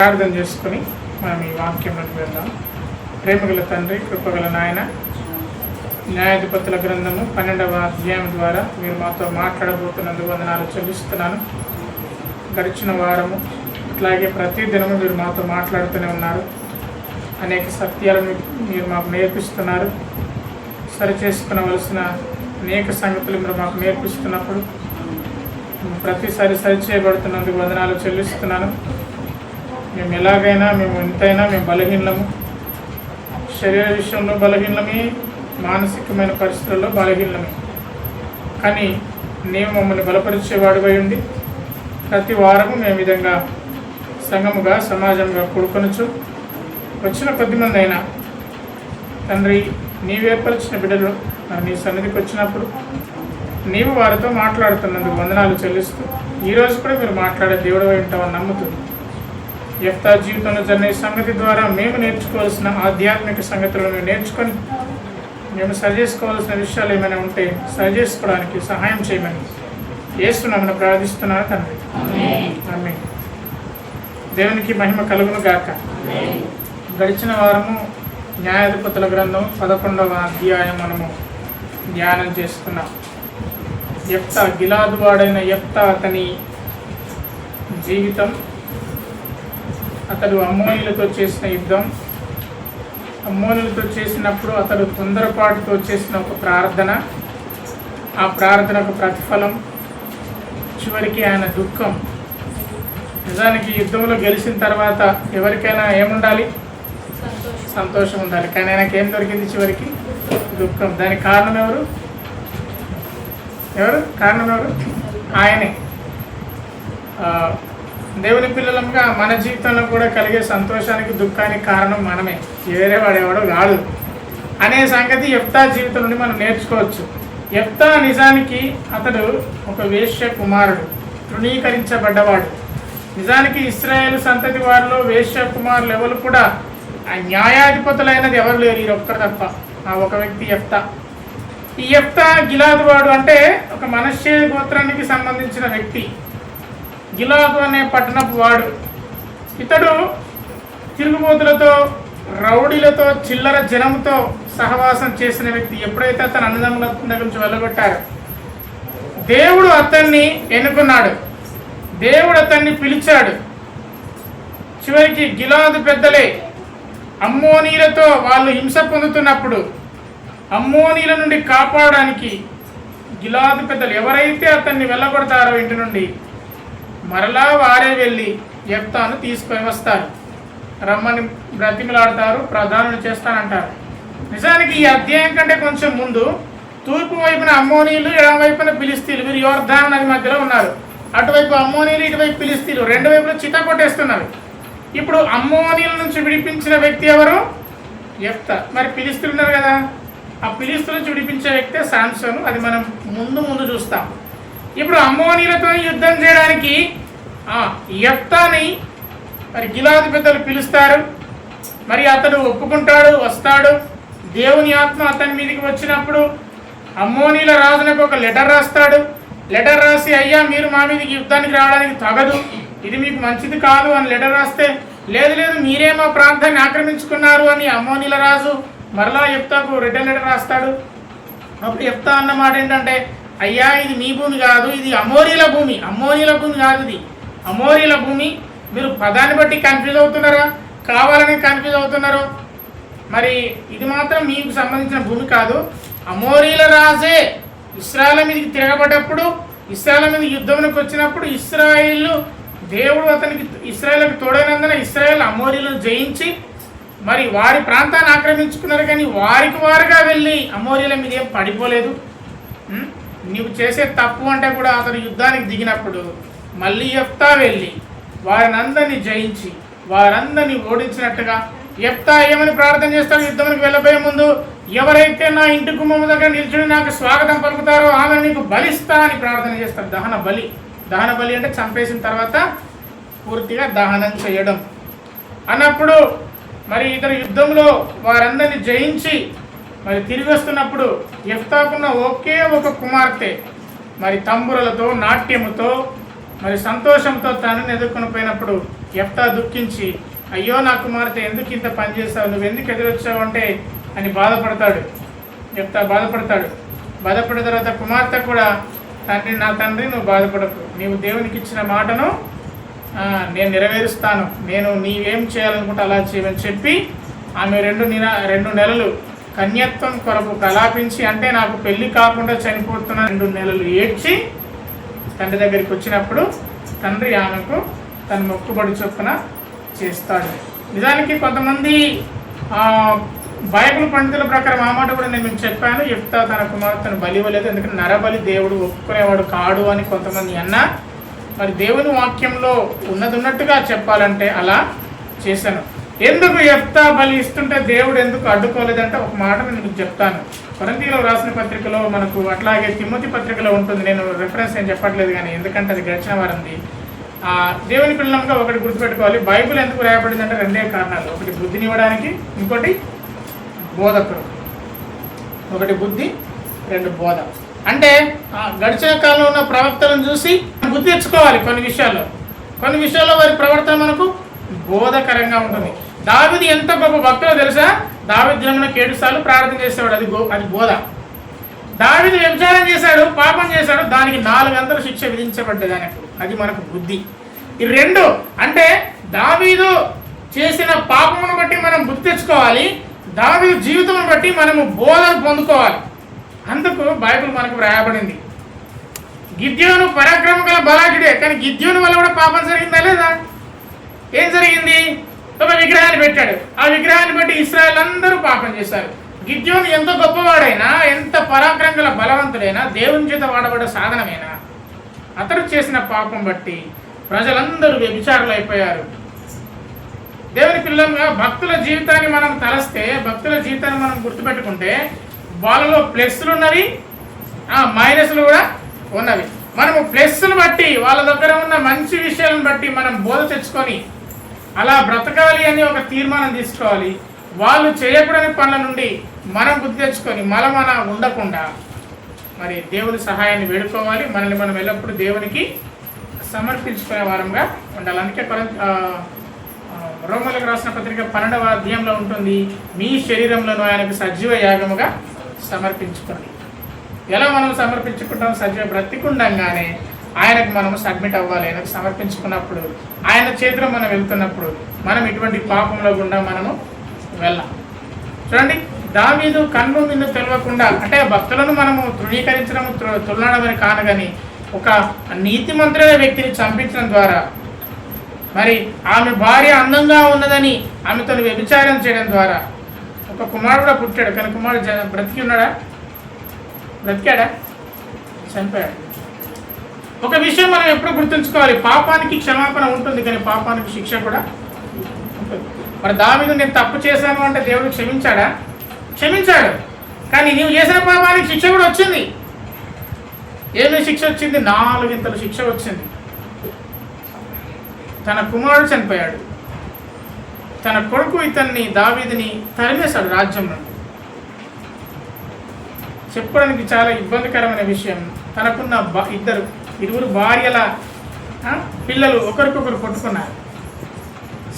ప్రార్థన చేసుకుని మనం ఈ వాక్యంలోకి వెళ్దాం. ప్రేమగల తండ్రి, కృపగల నాయన, న్యాయాధిపతుల గ్రంథము 12వ అధ్యాయం ద్వారా మీరు మాతో మాట్లాడబోతున్నందుకు వందనాలు చెల్లిస్తున్నాను. గడిచిన వారము అట్లాగే ప్రతి దినము మీరు మాతో మాట్లాడుతూనే ఉన్నారు. అనేక సత్యాలను మీరు మాకు నేర్పిస్తున్నారు. సరి చేసుకునవలసిన అనేక సంగతులు మీరు మాకు నేర్పిస్తున్నప్పుడు ప్రతిసారి సరి చేయబడుతున్నందుకు వందనాలు చెల్లిస్తున్నాను. మేము ఎలాగైనా, మేము ఎంతైనా మేము బలహీనము, శరీర విషయంలో బలహీనమే, మానసికమైన పరిస్థితుల్లో బలహీనమే. కానీ నీవు మమ్మల్ని బలపరిచేవాడిపై ఉండి ప్రతి వారము మేము విధంగా సంఘముగా, సమాజంగా కూడుకొనొచ్చు. వచ్చిన కొద్దిమంది అయినా తండ్రి, నీవు ఏర్పరిచిన బిడ్డలు నీ సన్నిధికి వచ్చినప్పుడు నీవు వారితో మాట్లాడుతున్నందుకు వందనాలు చెల్లిస్తూ ఈరోజు కూడా మీరు మాట్లాడే దేవుడు ఉంటామని నమ్ముతూ యెఫ్తా జీవితంలో జరిగిన ఈ సంగతి ద్వారా మేము నేర్చుకోవాల్సిన ఆధ్యాత్మిక సంగతులను మేము నేర్చుకొని మేము సరి చేసుకోవాల్సిన విషయాలు ఏమైనా ఉంటే సరి చేసుకోవడానికి సహాయం చేయమని యేసు నామమున ప్రార్థిస్తున్నాను తండ్రి. ఆమేన్. దేవునికి మహిమ కలుగును గాక. గడిచిన వారము న్యాయాధిపతుల గ్రంథం 11వ అధ్యాయం మనము ధ్యానం చేసుకున్నాం. యెఫ్తా, గిలాదు వాడైన యెఫ్తా, అతని జీవితం, అతడు అమ్మోనీయులతో చేసిన యుద్ధం, అమ్మోనీయులతో చేసినప్పుడు అతడు తొందరపాటుతో చేసిన ఒక ప్రార్థన, ఆ ప్రార్థనకు ప్రతిఫలం, చివరికి ఆయన దుఃఖం. నిజానికి యుద్ధంలో గెలిచిన తర్వాత ఎవరికైనా ఏముండాలి? సంతోషం ఉండాలి. కానీ ఆయనకి ఏం దొరికింది? చివరికి దుఃఖం. దానికి కారణం ఎవరు? కారణం ఎవరు? ఆయనే. దేవుని పిల్లలంగా మన జీవితంలో కూడా కలిగే సంతోషానికి, దుఃఖానికి కారణం మనమే, వేరే వాడేవాడో కాదు అనే సంగతి యెఫ్తా జీవితం నుండి మనం నేర్చుకోవచ్చు. యెఫ్తా నిజానికి అతడు ఒక వేశ్య కుమారుడు, తృణీకరించబడ్డవాడు. నిజానికి ఇశ్రాయేలు సంతతి వారిలో వేశ్య కుమారులు ఎవరు కూడా న్యాయాధిపతులైనది ఎవరు లేరు, ఈ ఒక్కరు తప్ప. ఆ ఒక వ్యక్తి యెఫ్తా. ఈ యెఫ్తా గిలాదు వాడు అంటే ఒక మనష్షే గోత్రానికి సంబంధించిన వ్యక్తి. గిలాదు అనే పట్టణపు వాడు. ఇతడు తిరుగుబోతులతో, రౌడీలతో, చిల్లర జనంతో సహవాసం చేసిన వ్యక్తి. ఎప్పుడైతే అతను అన్నదమ్ముల దగ్గర నుంచి వెళ్ళగొట్టారు, దేవుడు అతన్ని ఎన్నుకున్నాడు, దేవుడు అతన్ని పిలిచాడు. చివరికి గిలాదు పెద్దలే అమ్మోనీలతో వాళ్ళు హింస పొందుతున్నప్పుడు అమ్మోనీల నుండి కాపాడడానికి గిలాదు పెద్దలు ఎవరైతే అతన్ని వెళ్ళగొడతారో ఇంటి నుండి, మరలా వారే వెళ్ళి యెఫ్తాను తీసుకొని వస్తారు, రమ్మని బ్రతిమలాడతారు, ప్రధానులు చేస్తానంటారు. నిజానికి ఈ అధ్యాయం కంటే కొంచెం ముందు తూర్పు వైపున అమ్మోనీయులు, ఎడమ వైపున ఫిలిస్తీన్లు, వీరు యోర్దాను నది మధ్యలో ఉన్నారు. అటువైపు అమ్మోనీయులు, ఇటువైపు ఫిలిస్తీన్లు, రెండు వైపులు చితా కొట్టేస్తున్నారు. ఇప్పుడు అమ్మోనీయుల నుంచి విడిపించిన వ్యక్తి ఎవరు? యెఫ్తా. మరి ఫిలిస్తీన్లు ఉన్నారు కదా, ఆ ఫిలిస్తీన్ల నుంచి విడిపించే వ్యక్తే సామ్సోను. అది మనం ముందు చూస్తాం. ఇప్పుడు అమ్మోనీయులతో యుద్ధం చేయడానికి యెఫ్తాని మరి గిలాదు పెద్దలు పిలుస్తారు. మరి అతడు ఒప్పుకుంటాడు, వస్తాడు. దేవుని ఆత్మ అతని మీదకి వచ్చినప్పుడు అమ్మోనీల రాజునకు ఒక లెటర్ రాస్తాడు. లెటర్ రాసి, అయ్యా మీరు మా మీదకి యుద్ధానికి రావడానికి తగదు, ఇది మీకు మంచిది కాదు అని లెటర్ రాస్తే, లేదు మీరే మా ప్రాంతాన్ని ఆక్రమించుకున్నారు అని అమ్మోనీల రాజు మరలా యెఫ్తాకు రిటర్న్ లెటర్ రాస్తాడు. అప్పుడు యెఫ్తా అన్న మాట ఏంటంటే, అయ్యా ఇది మీ భూమి కాదు, ఇది అమోరీల భూమి. అమ్మోనీల భూమి కాదు, ఇది అమోరీల భూమి. మీరు పదాన్ని బట్టి కన్ఫ్యూజ్ అవుతున్నారా, కావాలని కన్ఫ్యూజ్ అవుతున్నారో? మరి ఇది మాత్రం మీకు సంబంధించిన భూమి కాదు. అమోరీల రాజే ఇశ్రాయేలు మీదకి తిరగబడ్డప్పుడు, ఇశ్రాయేలు మీద యుద్ధంలోకి వచ్చినప్పుడు ఇశ్రాయేలు దేవుడు అతనికి ఇశ్రాయేలుకి తోడైనందున ఇశ్రాయేలు అమోరీలను జయించి మరి వారి ప్రాంతాన్ని ఆక్రమించుకున్నారు. కానీ వారికి వారుగా వెళ్ళి అమోరీల మీద ఏం పడిపోలేదు. నీవు చేసే తప్పు అంటే కూడా అతను యుద్ధానికి దిగినప్పుడు మళ్ళీ యెఫ్తా వెళ్ళి వారినందరినీ జయించి వారందరినీ ఓడించినట్టుగా యెఫ్తా ఏమని ప్రార్థన చేస్తాడు? యుద్ధానికి వెళ్ళబోయే ముందు, ఎవరైతే నా ఇంటి గుమ్మం దగ్గర నిల్చుని నాకు స్వాగతం పలుకుతారో ఆమె నీకు బలిస్తా అని ప్రార్థన చేస్తాడు. దహన బలి. దహన బలి అంటే చంపేసిన తర్వాత పూర్తిగా దహనం చేయడం. అన్నప్పుడు మరి ఇతర యుద్ధంలో వారందరినీ జయించి మరి తిరిగి వస్తున్నప్పుడు యెఫ్తాకున్న ఒకే ఒక కుమార్తె మరి తంబురలతో, నాట్యముతో, మరి సంతోషంతో తనని ఎదుర్కొని పోయినప్పుడు యెఫ్తా దుఃఖించి, అయ్యో నా కుమార్తె ఎందుకు ఇంత పని చేస్తావు, నువ్వు ఎందుకు ఎదురొచ్చావు అంటే అని బాధపడతాడు. యెఫ్తా బాధపడిన తర్వాత కుమార్తె కూడా, నా తండ్రి నువ్వు బాధపడకు, నీవు దేవునికి ఇచ్చిన మాటను నేను నెరవేరుస్తాను, నేను నీవేం చేయాలనుకుంటే అలా చేయమని చెప్పి ఆమె 2 నెలలు కన్యత్వం కొరకు ప్రలాపించి, అంటే నాకు పెళ్లి కాకుండా చనిపోతున్న 2 నెలలు ఏడ్చి తండ్రి దగ్గరికి వచ్చినప్పుడు తండ్రి ఆమెకు తన మొక్కుబడి చొప్పున చేస్తాడు. నిజానికి కొంతమంది బైబిల్ పండితుల ప్రకారం ఆ మాట కూడా నేను మీకు చెప్పాను, యెఫ్తా తన కుమార్తెను బలి ఇవ్వలేదు, ఎందుకంటే నరబలి దేవుడు ఒప్పుకునేవాడు కాడు అని కొంతమంది అన్నా. మరి దేవుని వాక్యంలో ఉన్నట్టుగా చెప్పాలంటే అలా చేశాను. ఎందుకు యెఫ్తా బలి ఇస్తుంటే దేవుడు ఎందుకు అడ్డుకోలేదంటే ఒక మాట నేను మీకు చెప్తాను. కొరింథీయులో రాసిన పత్రికలో మనకు, అట్లాగే తిమోతి పత్రికలో ఉంటుంది. నేను రెఫరెన్స్ ఏం చెప్పట్లేదు కానీ, ఎందుకంటే అది గడిచిన వారంది. దేవుని పిల్లలంగా ఒకటి గుర్తుపెట్టుకోవాలి, బైబిల్ ఎందుకు రాయబడిందంటే 2 కారణాలు. ఒకటి బుద్ధినివ్వడానికి, ఇంకోటి బోధకుడు. ఒకటి బుద్ధి, 2 బోధ. అంటే గడిచిన కాలంలో ఉన్న ప్రవక్తలను చూసి బుద్ధి తెచ్చుకోవాలి. కొన్ని విషయాల్లో వారి ప్రవర్తన మనకు బోధకరంగా ఉంటుంది. దావీదు ఎంత గొప్ప భక్తుడో తెలుసా? దావీదు దినమునకు 7 సార్లు ప్రార్థన చేసేవాడు. అది బోధ. దావీదు వ్యభిచారం చేశాడు, పాపం చేశాడు, దానికి 4 గంటలు శిక్ష విధించబడ్డది ఆయనకు. అది మనకు బుద్ధి. ఈ 2 అంటే దావీదు చేసిన పాపమును బట్టి మనం బుద్ధి తెచ్చుకోవాలి, దావీదు జీవితం బట్టి మనము బోధను పొందుకోవాలి. అందుకు బైబిల్ మనకు రాయబడింది. గిద్యోను పరాక్రమం గల బలాఢ్యుడే, కానీ గిద్యోను వల్ల కూడా పాపం జరిగిందా లేదా? ఏం జరిగింది? ఒక విగ్రహాన్ని పెట్టాడు. ఆ విగ్రహాన్ని బట్టి ఇశ్రాయేల్ అందరూ పాపం చేశారు. గిద్యోను ఎంత గొప్పవాడైనా, ఎంత పరాక్రమం గల బలవంతుడైనా, దేవుని చేత వాడబడ్డ సాధనమైనా, అతడు చేసిన పాపం బట్టి ప్రజలందరూ వ్యభిచారులు అయిపోయారు. దేవుని పిల్లలుగా భక్తుల జీవితాన్ని మనం తలస్తే, భక్తుల జీవితాన్ని మనం గుర్తుపెట్టుకుంటే వాళ్ళలో ప్లస్లు ఉన్నవి, మైనస్లు కూడా ఉన్నవి. మనము ప్లస్ను బట్టి, వాళ్ళ దగ్గర ఉన్న మంచి విషయాలను బట్టి మనం బోధ తెచ్చుకొని అలా బ్రతకాలి అని ఒక తీర్మానం తీసుకోవాలి. వాళ్ళు చేయకూడని పనుల నుండి మనం బుద్ధి తెచ్చుకొని మన ఉండకుండా మరి దేవుని సహాయాన్ని వేడుకోవాలి. మనల్ని మనం ఎల్లప్పుడూ దేవునికి సమర్పించుకునే వారంగా ఉండాలి. అందుకే రోమలకు రాసిన పత్రిక 12వ అధ్యాయంలో ఉంటుంది, మీ శరీరంలోనూ ఆయనకు సజీవ యాగముగా సమర్పించుకోండి. ఎలా మనం సమర్పించుకుంటాం? సజీవ బ్రతికుండంగానే ఆయనకు మనం సబ్మిట్ అవ్వాలి. ఆయనకు సమర్పించుకున్నప్పుడు, ఆయన చేతిలో మనం వెళ్తున్నప్పుడు మనం ఇటువంటి పాపంలో గుండా మనము వెళ్ళాం. చూడండి, దావీదు కన్ను నిన్ను తెలియకుండా, అంటే భక్తులను మనము తృణీకరించడం తులనడం అని కాను, కానీ ఒక నీతిమంతుడైన వ్యక్తిని చంపించడం ద్వారా, మరి ఆమె భార్య అందంగా ఉన్నదని ఆమెతో వ్యభిచారం చేయడం ద్వారా ఒక కుమారుడు పుట్టాడు. కానీ కుమారుడు బ్రతికి ఉన్నాడా? బ్రతికాడా? చనిపోయాడు. ఒక విషయం మనం ఎప్పుడు గుర్తుంచుకోవాలి, పాపానికి క్షమాపణ ఉంటుంది, కానీ పాపానికి శిక్ష కూడా ఉంటుంది. మరి దావీదు నేను తప్పు చేశాను అంటే దేవుడు క్షమించాడా? క్షమించాడు. కానీ నీవు చేసిన పాపానికి శిక్ష కూడా వచ్చింది. ఏమి శిక్ష వచ్చింది? 4 ఇంతల శిక్ష వచ్చింది. తన కుమారుడు చనిపోయాడు, తన కొడుకు దావీదుని తరిమేశాడు రాజ్యం నుండి. చెప్పడానికి చాలా ఇబ్బందికరమైన విషయం. తనకున్న 2 భార్యల పిల్లలు ఒకరికొకరు కొట్టుకున్నారు.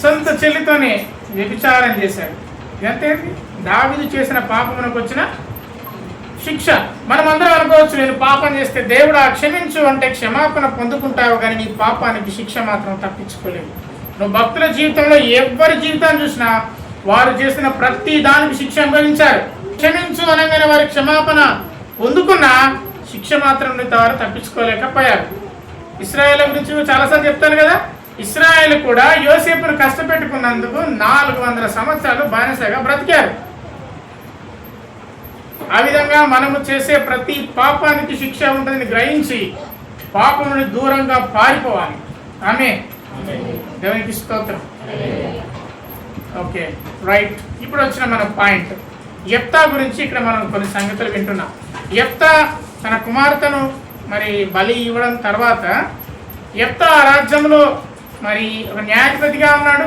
సొంత చెల్లితోనే వ్యభిచారం చేశాడు. ఎంతేంటి? దావీదు చేసిన పాపమునకు వచ్చిన శిక్ష. మనం అందరం అనుకోవచ్చు, నేను పాపం చేస్తే దేవుడు క్షమించు అంటే క్షమాపణ పొందుకుంటావు, కానీ నీ పాపానికి శిక్ష మాత్రం తప్పించుకోలేవు. నువ్వు భక్తుల జీవితంలో ఎవరి జీవితాన్ని చూసినా వారు చేసిన ప్రతి దానికి శిక్ష అనుభవించారు. క్షమించు అనగానే వారి క్షమాపణ పొందుకున్న శిక్ష మాత్రం వారు తప్పించుకోలేకపోయారు. ఇశ్రాయేల్ గురించి చాలాసార్లు చెప్తాను కదా, ఇశ్రాయేల్ కూడా యోసేపును కష్టపెట్టుకున్నందుకు 400 సంవత్సరాలు బానిసగా బ్రతికారు. ఆ విధంగా మనము చేసే ప్రతి పాపానికి శిక్ష ఉంటుందని గ్రహించి పాపం నుండి దూరంగా పారిపోవాలి. ఆమేన్. దేవునికి స్తోత్రం. Okay, right. ఇప్పుడు వచ్చిన మన పాయింట్ యెఫ్తా గురించి. ఇక్కడ మనం కొన్ని సంగతులు వింటున్నాం. యెఫ్తా తన కుమార్తెను మరి బలి ఇవ్వడం తర్వాత యెఫ్తా రాజ్యంలో మరి ఒక న్యాయాధిపతిగా ఉన్నాడు.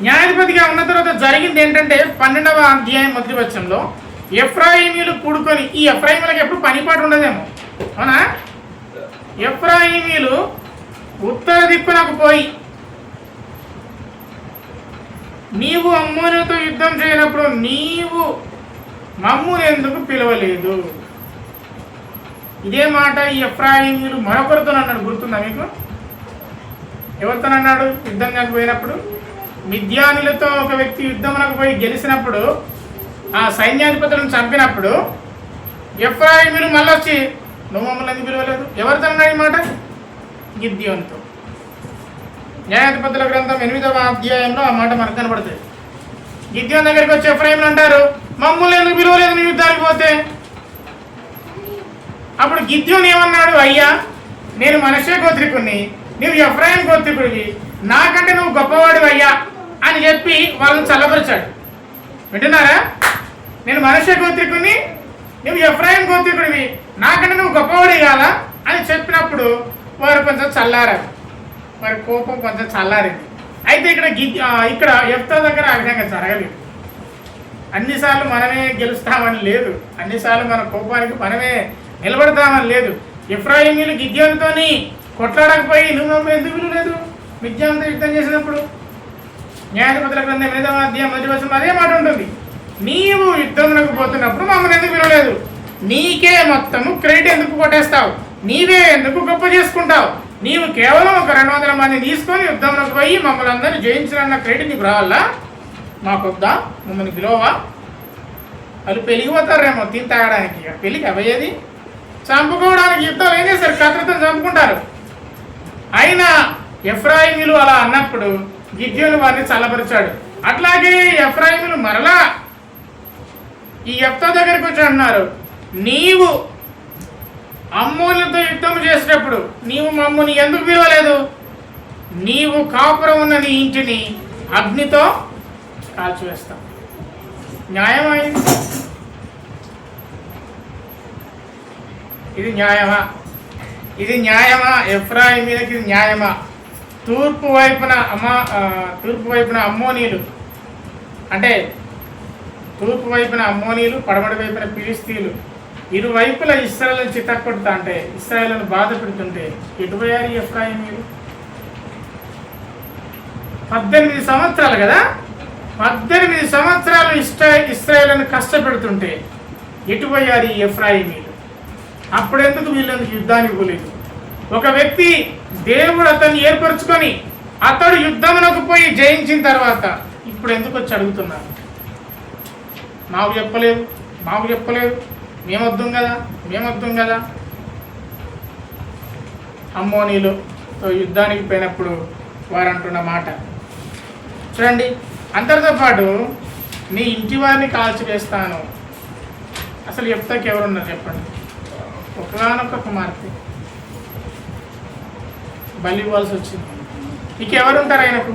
న్యాయాధిపతిగా ఉన్న తర్వాత జరిగింది ఏంటంటే 12వ అధ్యాయం మొదటి వచనంలో ఎఫ్రాయిమీలు కూడుకొని, ఈ ఎఫ్రాయిమీలకు ఎప్పుడు పనిపాటు ఉండదేమో, అవునా? ఎఫ్రాయిమీలు ఉత్తర దిక్కునకు పోయి నీవు అమ్మోనితో యుద్ధం చేయనప్పుడు నీవు మమ్మును ఎందుకు పిలవలేదు? ఇదే మాట ఈ ఎఫ్రాయిమీయులు మరొకరితో అన్నాడు. గుర్తుందా మీకు? ఎవరితో అన్నాడు? యుద్ధం పోయినప్పుడు మిద్యానులతో ఒక వ్యక్తి యుద్ధమునకు పోయి గెలిచినప్పుడు, ఆ సైన్యాధిపతులను చంపినప్పుడు ఎఫ్రాయిమీయులు మళ్ళీ వచ్చి నువ్వు మమ్మల్ని ఎందుకు పిలవలేదు? ఎవరితో అన్నాడు ఈ మాట? గిద్యోనుతో. న్యాయాధిపతుల గ్రంథం 8వ అధ్యాయంలో ఆ మాట మనకు కనబడుతుంది. గిద్యోను దగ్గరికి వచ్చి ఎఫ్రాయిములు అంటారు, మమ్మల్ని ఎందుకు పిలవలేదు నీ యుద్ధానికి పోతే? అప్పుడు గిద్యోను ఏమన్నాడు? అయ్యా, నేను మనషే గోత్రికుడిని, నువ్వు ఎఫ్రాయిం గోత్రికుడివి, నాకంటే నువ్వు గొప్పవాడు అయ్యా అని చెప్పి వాళ్ళని చల్లబరిచాడు. వింటున్నారా? నేను మనషే గోత్రికుడిని, నువ్వు ఎఫ్రాయిం గోత్రికుడివి, నాకంటే నువ్వు గొప్పవాడు కాదా అని చెప్పినప్పుడు వారు కొంచెం చల్లారారు. వారి కోపం కొంచెం చల్లారింది. అయితే ఇక్కడ యెఫ్తా దగ్గర ఆ విధంగా జరగలేదు. అన్నిసార్లు మనమే గెలుస్తామని లేదు, అన్నిసార్లు మన కోపానికి మనమే నిలబడతామని లేదు. ఎఫ్రాయిమీయులు గిద్యోనుతోని కొట్లాడకపోయి నువ్వు ఎందుకు పిలవలేదు? మిద్యానుతో యుద్ధం చేసినప్పుడు న్యాయాధిపతుల గ్రంథం 8వ అధ్యాయం 1వ వచనం అదే మాట ఉంటుంది. నీవు యుద్ధంలోకి పోతున్నప్పుడు మమ్మల్ని ఎందుకు పిలవలేదు? నీకే మొత్తము క్రెడిట్ ఎందుకు కొట్టేస్తావు? నీవే ఎందుకు గొప్ప చేసుకుంటావు? నీవు కేవలం ఒక 200 మందిని తీసుకొని యుద్ధంలోకి పోయి మమ్మల్ని అందరినీ జయించిన క్రెడిట్ నీకు రావాలా? మాకొద్దా? మమ్మల్ని పిలవవా? వాళ్ళు పెరిగిపోతారేమో తిని తాగడానికి. పెళ్ళికి అవ్వయేది? చంపుకోవడానికి యుద్ధం ఏం చేస్తారు? కత్తితో చంపుకుంటారు. అయినా ఎఫ్రాయిమీయులు అలా అన్నప్పుడు గిద్యోను వారిని చల్లబరిచాడు. అట్లాగే ఎఫ్రాయిమీయులు మరలా ఈ యెఫ్తా దగ్గరికి వచ్చి అన్నారు, నీవు అమ్మోనులతో యుద్ధం చేసేటప్పుడు నీవు మమ్మల్ని ఎందుకు పిలవలేదు? నీవు కాపురం ఉన్న నీ ఇంటిని అగ్నితో కాల్చివేస్తావు. న్యాయమైంది. ఇది న్యాయమా? ఇది న్యాయమా? ఎఫ్రాయిమీయులకి ఇది న్యాయమా? తూర్పు వైపున అమ్మోనీయులు, అంటే తూర్పు వైపున అమ్మోనీయులు, పడమటి వైపున ఫిలిస్తీయులు, ఇరువైపుల ఇశ్రాయేలును చితక్కొడతా అంటే ఇశ్రాయేలును బాధ పెడుతుంటే ఎటుపోయారు ఎఫ్రాయిమీయులు? 18 సంవత్సరాలు కదా, 18 సంవత్సరాలు ఇశ్రాయేలును కష్టపెడుతుంటే ఎటుపోయారు ఈ ఎఫ్రాయిమీయులు? అప్పుడెందుకు వీళ్ళెందుకు యుద్ధానికి పోలేదు? ఒక వ్యక్తి దేవుడు అతన్ని ఏర్పరచుకొని అతడు యుద్ధమునకు పోయి జయించిన తర్వాత ఇప్పుడు ఎందుకు వచ్చి అడుగుతున్నారు? మాకు చెప్పలేదు, మేమొద్దాం కదా. అమ్మోనీయులతో యుద్ధానికి పోయినప్పుడు వారు అంటున్న మాట చూడండి. అందరితో పాటు నీ ఇంటి వారిని కాల్చివేస్తాను. అసలు యెఫ్తాకి ఎవరున్నారు చెప్పండి? ఒకగానొక కుమార్తె బలి ఇవ్వాల్సి వచ్చింది. ఇంకెవరుంటారు ఆయనకు?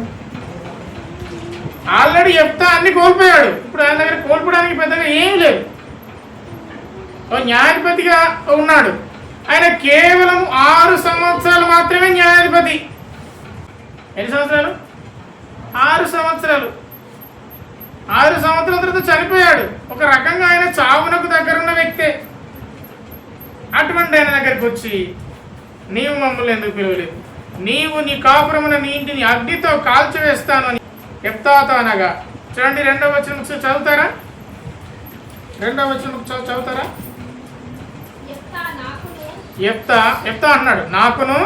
ఆల్రెడీ యెఫ్తా అన్ని కోల్పోయాడు. ఇప్పుడు ఆయన దగ్గర కోల్పోవడానికి పెద్దగా ఏమీ లేదు. న్యాయాధిపతిగా ఉన్నాడు. ఆయన కేవలం 6 సంవత్సరాలు మాత్రమే న్యాయాధిపతి. ఎన్ని సంవత్సరాలు? 6 సంవత్సరాలు. 6 సంవత్సరాల తర్వాత చనిపోయాడు. ఒక రకంగా ఆయన చావునకు దగ్గరున్న వ్యక్తే. అటువంటి ఆయన దగ్గరికి వచ్చి నీవు మమ్మల్ని ఎందుకు పిలవలేదు? నీవు నీ కాపురమున నీ ఇంటిని అగ్నితో కాల్చివేస్తాను అని యెఫ్తాతో అనగా. చూడండి 2వ వచనం చదువుతారా? 2వ వచనం చదువుతారా? యెఫ్తా అన్నాడు, నాకును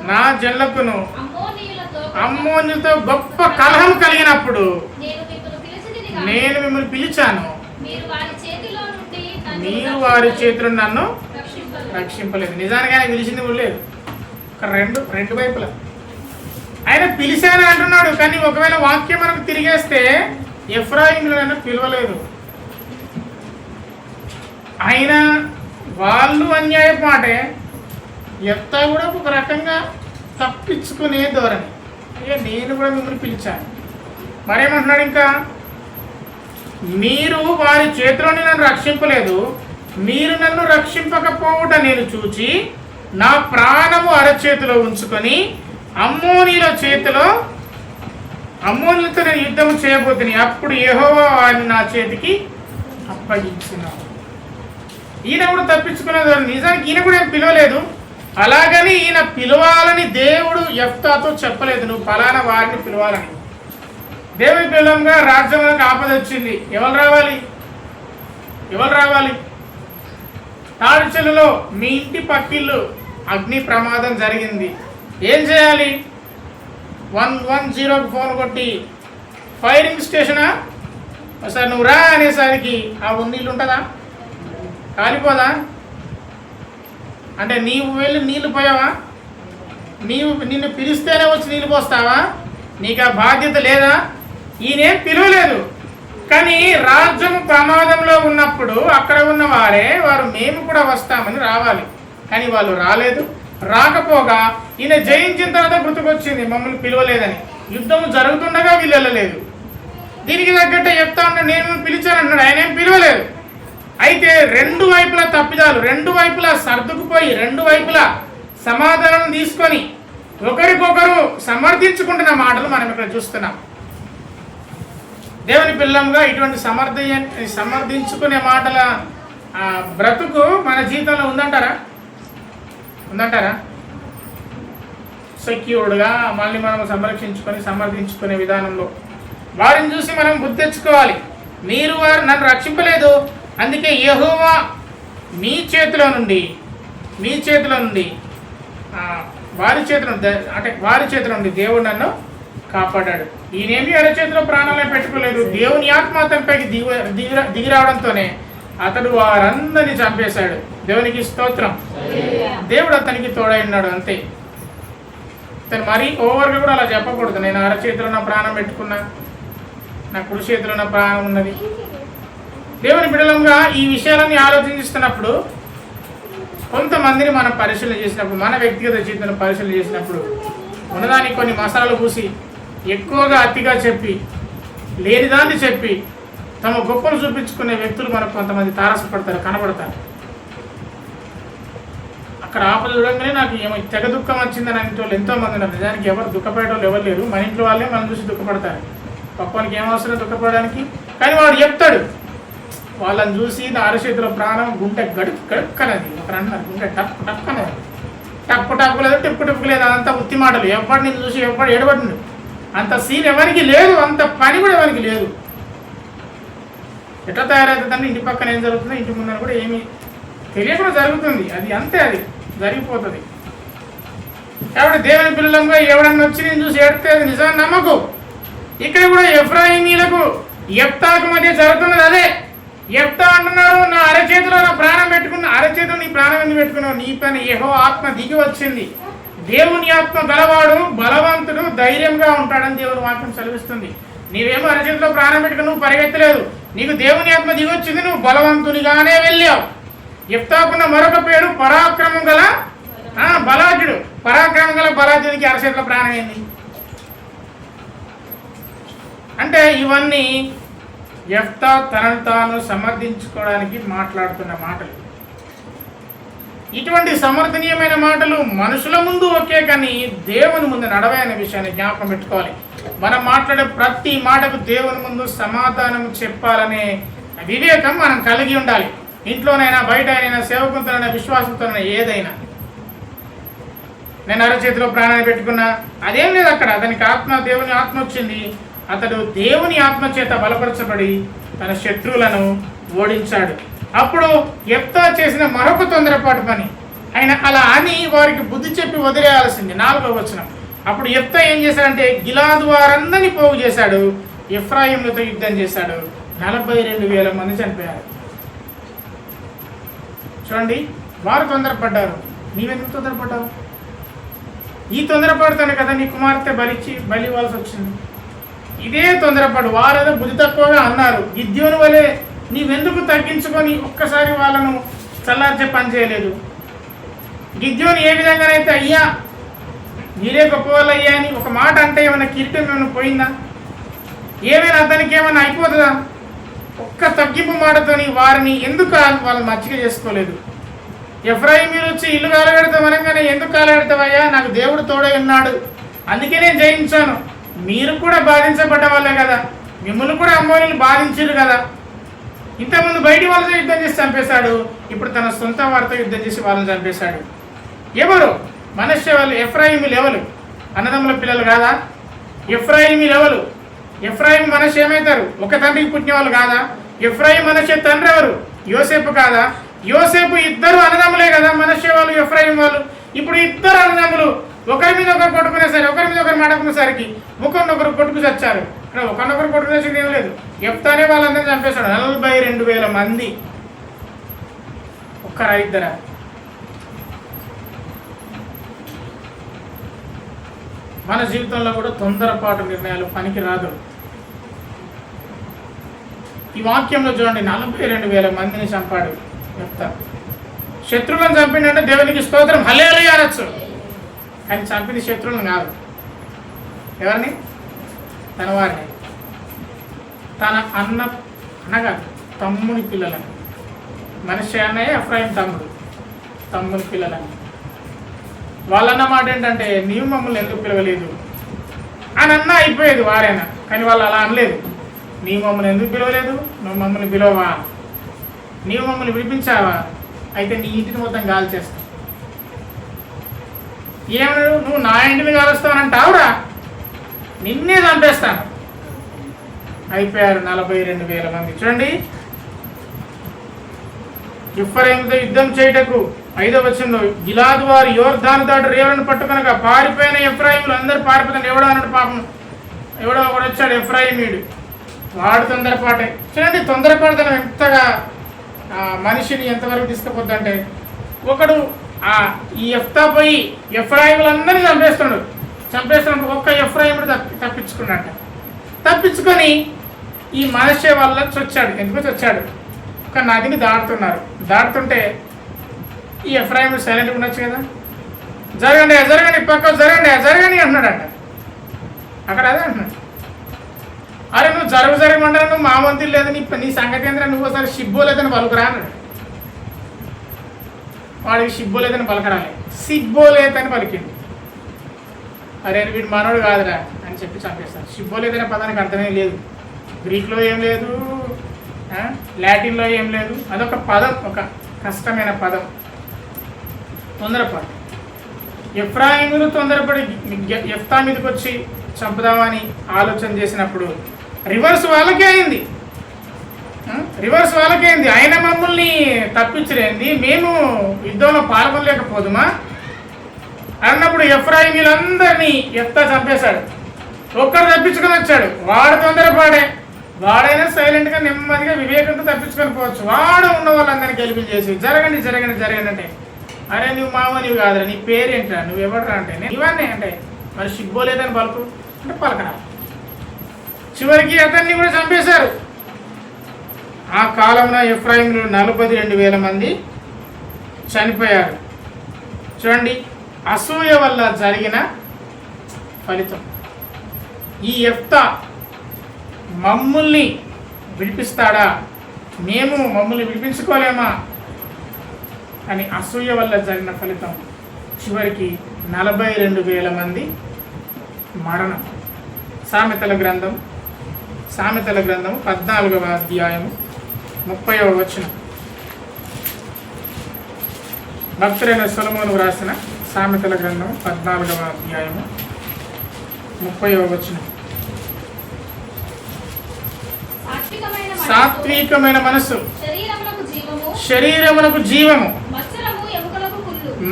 నా జనులకును అమ్మోనీయులతో గొప్ప కలహం కలిగినప్పుడు నేను మిమ్మల్ని పిలిచాను, మీరు వారి చేతిలో నన్ను రక్షింపలేదు. నిజానికి ఆయన పిలిచింది కూడా లేదు. ఒక రెండు వైపులా ఆయన పిలిచాను అంటున్నాడు. కానీ ఒకవేళ వాక్యం మనకు తిరిగేస్తే ఎఫ్రాయిములను పిలవలేదు. ఆయన వాళ్ళు అన్యాయపు మాటే. యెఫ్తా కూడా ఒక రకంగా తప్పించుకునే ధోరణి. అయ్యా నేను కూడా మిమ్మల్ని పిలిచాను. మరేమంటున్నాడు ఇంకా? మీరు వారి చేతిలోని నన్ను రక్షింపలేదు, మీరు నన్ను రక్షింపకపోవుట నేను చూచి నా ప్రాణము అరచేతిలో ఉంచుకొని అమ్మోనీయులతో నేను యుద్ధం చేయబోతుని, అప్పుడు యెహోవా వారిని నా చేతికి అప్పగించినాడు. ఈయన కూడా తప్పించుకునేది. నిజానికి ఈయన కూడా ఏం పిలవలేదు. అలాగని ఈయన పిలవాలని దేవుడు యెఫ్తాతో చెప్పలేదు, నువ్వు ఫలానా వారిని పిలవాలని. దేవుని పిల్లంగా రాజ్యంలోకి ఆపద వచ్చింది. ఎవరు రావాలి? ఎవరు రావాలి? తాడిచెలులో మీ ఇంటి పక్కిళ్ళు అగ్ని ప్రమాదం జరిగింది. ఏం చేయాలి? 110కు ఫోన్ కొట్టి ఫైరింగ్ స్టేషనా సార్ నువ్వు రా అనేసరికి ఆ నీళ్ళు ఉంటుందా? కాలిపోదా? అంటే నీవు వెళ్ళి నీళ్ళు పోయావా? నిన్ను పిలిస్తేనే వచ్చి నీళ్ళు పోస్తావా? నీకు ఆ బాధ్యత లేదా? ఈయనేం పిలవలేదు. కానీ రాజ్యం ప్రమాదంలో ఉన్నప్పుడు అక్కడ ఉన్న వారు మేము కూడా వస్తామని రావాలి. కానీ వాళ్ళు రాలేదు. రాకపోగా ఈయన జయించిన తర్వాత గుర్తుకొచ్చింది మమ్మల్ని పిలవలేదని. యుద్ధం జరుగుతుండగా వీళ్ళు వెళ్ళలేదు. దీనికి తగ్గట్టే చెప్తా ఉన్నా, నేను పిలిచానన్నాడు, ఆయన ఏం పిలవలేదు. అయితే రెండు వైపులా తప్పిదాలు, రెండు వైపులా సర్దుకుపోయి, రెండు వైపులా సమాధానం తీసుకొని ఒకరికొకరు సమర్థించుకుంటున్న మాటలు మనం ఇక్కడ చూస్తున్నాం. దేవుని పిల్లంగా ఇటువంటి సమర్థించుకునే మాటల బ్రతుకు మన జీవితంలో ఉందంటారా? సెక్యూర్డ్గా మళ్ళీ మనం సంరక్షించుకొని సమర్థించుకునే విధానంలో వారిని చూసి మనం బుద్ధి తెచ్చుకోవాలి. వారు నన్ను రక్షింపలేదు, అందుకే యెహోవా మీ చేతిలో నుండి వారి చేతిలో నుండి దేవుడు నన్ను కాపాడాడు. ఈయనేమి అరచేతిలో ప్రాణాలే పెట్టుకోలేదు. దేవుని ఆత్మ అతనిపైకి దిగి రావడంతోనే అతడు వారందరినీ చంపేశాడు. దేవునికి స్తోత్రం. దేవుడు అతనికి తోడై ఉన్నాడు, అంతే. తను మరీ ఓవర్గా కూడా అలా చెప్పకూడదు. నేను అరచేతిలో నా ప్రాణం పెట్టుకున్నా, నా కుడి చేతిలో నా ప్రాణం ఉన్నది. దేవుని బిడ్డలంగా ఈ విషయాలన్నీ ఆలోచిస్తున్నప్పుడు కొంతమందిని మనం పరిశీలన చేసినప్పుడు, మన వ్యక్తిగత జీవితాన్ని పరిశీలన చేసినప్పుడు ఉన్నదానికి కొన్ని మసాలాలు పూసి ఎక్కువగా అతిగా చెప్పి లేనిదాన్ని చెప్పి తమ గొప్పలు చూపించుకునే వ్యక్తులు మనకు కొంతమంది తారసపడతారు, కనబడతారు. అక్కడ ఆపద చూడంగానే నాకు ఏమో తెగ దుఃఖం వచ్చిందని అంటే వాళ్ళు ఎంతోమంది ఉన్నారు. నిజానికి ఎవరు దుఃఖపడేటోళ్ళు ఎవరు లేరు. మన ఇంట్లో వాళ్ళే మనం చూసి దుఃఖపడతారు. పక్కనికి ఏమవసరం దుఃఖపడడానికి? కానీ వాడు చెప్తాడు, వాళ్ళని చూసి నా అరచేతిలో ప్రాణం గుండె గడుక్కనది. ఒకరు అన్నారు గుండె టప్పు టప్పునది. టప్పు లేదు, టిప్పు లేదు. అదంతా ఉత్తి మాటలు. ఎవరు నేను చూసి ఎవరు ఏడబడిండు అంత సీన్ ఎవరికి లేదు, అంత పని కూడా ఎవరికి లేదు. ఎట్లా తయారవుతుందంటే ఇంటి పక్కన ఏం జరుగుతుందో ఇంటి ముందర కూడా ఏమీ తెలియకుండా జరుగుతుంది. అది అంతే, అది జరిగిపోతుంది. కాబట్టి దేవుని పిల్లలంగా ఎవడన్నా వచ్చి నేను చూసి ఏడితే అది నిజాన్ని నమ్మకు. ఇక్కడ కూడా ఎఫ్రాయిమీలకు యెఫ్తాకు మధ్య జరుగుతున్నది అదే. యెఫ్తా అంటున్నాడు, నా అరచేతిలో నా ప్రాణం పెట్టుకున్నా. అరచేతిలో నీ ప్రాణం ఎందుకు పెట్టుకున్నావు? నీ పైన యెహోవా ఆత్మ దిగి వచ్చింది. దేవుని ఆత్మ గలవాడు బలవంతుడు ధైర్యంగా ఉంటాడని దేవుని వాక్యం సెలవిస్తుంది. నీవేమో అరచేతిలో ప్రాణం పెట్టుకుని నువ్వు పరిగెత్తలేదు. నీకు దేవుని ఆత్మ దిగి వచ్చింది, నువ్వు బలవంతునిగానే వెళ్ళావు. యెఫ్తాకున్న మరొక పేరు పరాక్రమం గల బలాఢ్యుడు. పరాక్రమం గల బలాఢ్యుడికి అరచేతిలో ప్రాణం ఏంది అంటే ఇవన్నీ యెఫ్తా తనను తాను సమర్థించుకోవడానికి మాట్లాడుతున్న మాటలు. ఇటువంటి సమర్థనీయమైన మాటలు మనుషుల ముందు ఓకే, కానీ దేవుని ముందు నడవే అనే విషయాన్ని జ్ఞాపకం పెట్టుకోవాలి. మనం మాట్లాడే ప్రతి మాటకు దేవుని ముందు సమాధానం చెప్పాలనే వివేకం మనం కలిగి ఉండాలి. ఇంట్లోనైనా బయట అయినా సేవకులతోనైనా విశ్వాసంతోనైనా ఏదైనా. నేను అరచేతిలో ప్రాణాన్ని పెట్టుకున్నా అదేం లేదు. అక్కడ అతనికి దేవుని ఆత్మ వచ్చింది. అతడు దేవుని ఆత్మ చేత బలపరచబడి తన శత్రువులను ఓడించాడు. అప్పుడు యెఫ్తా చేసిన మరొక తొందరపాటు పని, ఆయన అలా అని వారికి బుద్ధి చెప్పి వదిలేయాల్సింది. 4వ వచనం. అప్పుడు యెఫ్తా ఏం చేశాడంటే గిలాదు వారందరినీ పోగు చేశాడు, ఎఫ్రాయిములతో యుద్ధం చేశాడు. 42,000 మంది చనిపోయారు. చూడండి, వారు తొందరపడ్డారు, నీవెందుకు తొందరపడ్డావు? ఈ తొందరపడుతానే కదా నీ కుమార్తె బలి ఇవ్వాల్సి వచ్చింది. ఇదే తొందరపడు. వారేదో బుద్ధి తక్కువగా అన్నారు. గిద్యోను వలె నీవెందుకు తగ్గించుకొని ఒక్కసారి వాళ్ళను చల్లార్చే పని చేయలేదు? గిద్యోను ఏ విధంగానైతే అయ్యా మీరే గొప్ప వాళ్ళు అయ్యా అని ఒక మాట అంటే ఏమైనా కిరీటం ఏమైనా పోయిందా? ఏమైనా అతనికి ఏమైనా అయిపోతుందా? ఒక్క తగ్గింపు మాటతోని వారిని ఎందుకు వాళ్ళు మచ్చిక చేసుకోలేదు? ఎఫ్రాయిమీలు వచ్చి ఇల్లు కాలగెడతాం అనగానే ఎందుకు కాలగెడతావయ్యా? నాకు దేవుడు తోడై ఉన్నాడు, అందుకే నేను జయించాను. మీరు కూడా బాధించబడ్డ వాళ్ళే కదా, మిమ్మల్ని కూడా అమ్మోని బాధించారు కదా. ఇంతకుముందు బయటి వాళ్ళతో యుద్ధం చేసి చంపేశాడు, ఇప్పుడు తన సొంత వారితో యుద్ధం చేసి వాళ్ళని చంపేశాడు. ఎవరు? మనష్య వాళ్ళు. ఎఫ్రాయిమీలు ఎవరు? అన్నదమ్ముల పిల్లలు కాదా? ఎఫ్రాయిమీలు ఎవరు? ఎఫ్రాయిం మనషే ఏమవుతారు? ఒక తండ్రికి పుట్టిన వాళ్ళు కాదా? ఎఫ్రాయిం మనషే తండ్రి ఎవరు? యోసేపు కాదా? యోసేపు ఇద్దరు అన్నదమ్ములే కదా, మనషే వాళ్ళు ఎఫ్రాయిం వాళ్ళు. ఇప్పుడు ఇద్దరు అన్నదమ్ములు ఒకరి మీద ఒకరు కొట్టుకునేసరికి, ఒకరి మీద ఒకరు మాట్లాడుకునేసరికి ఒకరినొకరు కొట్టుకు చచ్చారు. ఇక్కడ ఒకరినొకరు కొట్టుకునేసింది ఏం లేదు. యెఫ్తానే వాళ్ళందరినీ చంపేశాడు. 42,000 మంది. ఒక్కరా ఇద్దరా? మన జీవితంలో కూడా తొందరపాటు నిర్ణయాలు పనికి రాదు. ఈ వాక్యంలో చూడండి, 42,000 మందిని చంపాడు యెఫ్తా. శత్రువులను చంపిండంటే దేవునికి స్తోత్రం, హల్లెలూయా అనొచ్చు. ఆయన చంపింది శత్రువులను కాదు. ఎవరిని? తన వారిని, తన అన్నగా తమ్ముని పిల్లలని. మనషే అన్నయ్య, ఎఫ్రాయిం తమ్ముని పిల్లలని. వాళ్ళన్న మాట ఏంటంటే, నీవు మమ్మల్ని ఎందుకు పిలవలేదు అని అన్న అయిపోయేది వారైనా. కానీ వాళ్ళు అలా అనలేదు. నీవు మమ్మల్ని ఎందుకు పిలవలేదు? నువ్వు మమ్మల్ని పిలవవా? నీవు మమ్మల్ని విడిపించావా? అయితే నీ ఇంటిని మొత్తం గాలి చేస్తావు. ఏమన్నాడు? నువ్వు నా ఇంటిని కాలుస్తావనంటావురా, నిన్నే చంపేస్తాను. అయిపోయారు 42,000 మంది. చూడండి, ఎఫ్రాయిముతో యుద్ధం చేయుటకు 5వ వచనంలో గిలాదు వారు యోర్దాను దాటి రేవులను పట్టుకొనగా పారిపోయిన ఎఫ్రాయిములు అందరూ పారిపోతాను. ఎవడో అన్నాడు పాపం, ఎవడో ఒకడు వచ్చాడు ఎఫ్రాయిమీయుడు, వాడు తొందరపాటే. చూడండి, తొందరపాటుతనం ఎంతగా మనిషిని ఎంతవరకు తీసుకుపోద్దంటే, ఒకడు ఈ యెఫ్తా పోయి ఎఫ్రాయిములందరినీ చంపేస్తున్నాడు. ఒక్క ఎఫ్రాయిముడు తప్పించుకున్నట్ట. తప్పించుకొని ఈ మనషే వాళ్ళ వచ్చాడు. ఎందుకు వచ్చాడు? ఒక నదిని దాటుతుంటే ఈ ఎఫ్రాయిముడు సైలెంట్గా ఉండొచ్చు కదా. జరగండి పక్క జరగండి అంటున్నాడంట. అక్కడ అదే అంటున్నాడు, అరే నువ్వు జరగమంటారు, నువ్వు మా వంతులు లేదు, నీ సంగతి ఏంద్రా, నువ్వు ఒకసారి సిబ్బోలేదని పలుకురా అన్నాడు. వాడికి సిబ్బోలేదని పలకరాలి, సిబ్బోలేదని పలికింది. అరే వీడు మనోడు కాదురా అని చెప్పి చంపేస్తాడు. సిబ్బోలేదనే పదానికి అర్థమే లేదు, గ్రీక్లో ఏం లేదు, లాటిన్లో ఏం లేదు. అదొక పదం, ఒక కష్టమైన పదం. తొందరపాటు. ఎఫ్రాయిములు తొందరపడి యెఫ్తా మీదకి వచ్చి చంపుదామని ఆలోచన చేసినప్పుడు రివర్స్ వాళ్ళకే అయింది. ఆయన మమ్మల్ని తప్పించలేంది, మేము యుద్ధంలో పాల్గొనలేకపోదుమా అన్నప్పుడు ఎఫ్రాయిమీలందరినీ యెఫ్తా చంపేశాడు. ఒక్కడు తప్పించుకొని వచ్చాడు, వాడు తొందరపాడే. వాడైనా సైలెంట్గా నెమ్మదిగా వివేకంతో తప్పించుకొని పోవచ్చు. వాడు ఉన్న వాళ్ళందరినీ గెలిపించేసి జరగండి అంటే, అరే నువ్వు మామ నీవు కాదురా, నీ పేరేంట్రా, నువ్వు ఎవడరా అంటే, ఇవన్నీ అంటే మరి సిబ్బోలేదని పలుకు అంటే పలకరా. చివరికి అతన్ని కూడా చంపేశారు. ఆ కాలంలో ఎఫ్రాయిములు 42,000 మంది చనిపోయారు. చూడండి, అసూయ వల్ల జరిగిన ఫలితం. ఈ యెఫ్తా మమ్మల్ని విడిపిస్తాడా, మేము మమ్మల్ని విడిపించుకోలేమా అని అసూయ వల్ల జరిగిన ఫలితం చివరికి 42,000 మంది మరణం. సామెతల గ్రంథం 14వ అధ్యాయము 30వ వచనం. భక్తుడైన సొలొమోను వ్రాసిన సామెతల గ్రంథం 14వ అధ్యాయము 30వ వచనం. సాత్వికమైన మనస్సు శరీరమునకు జీవము,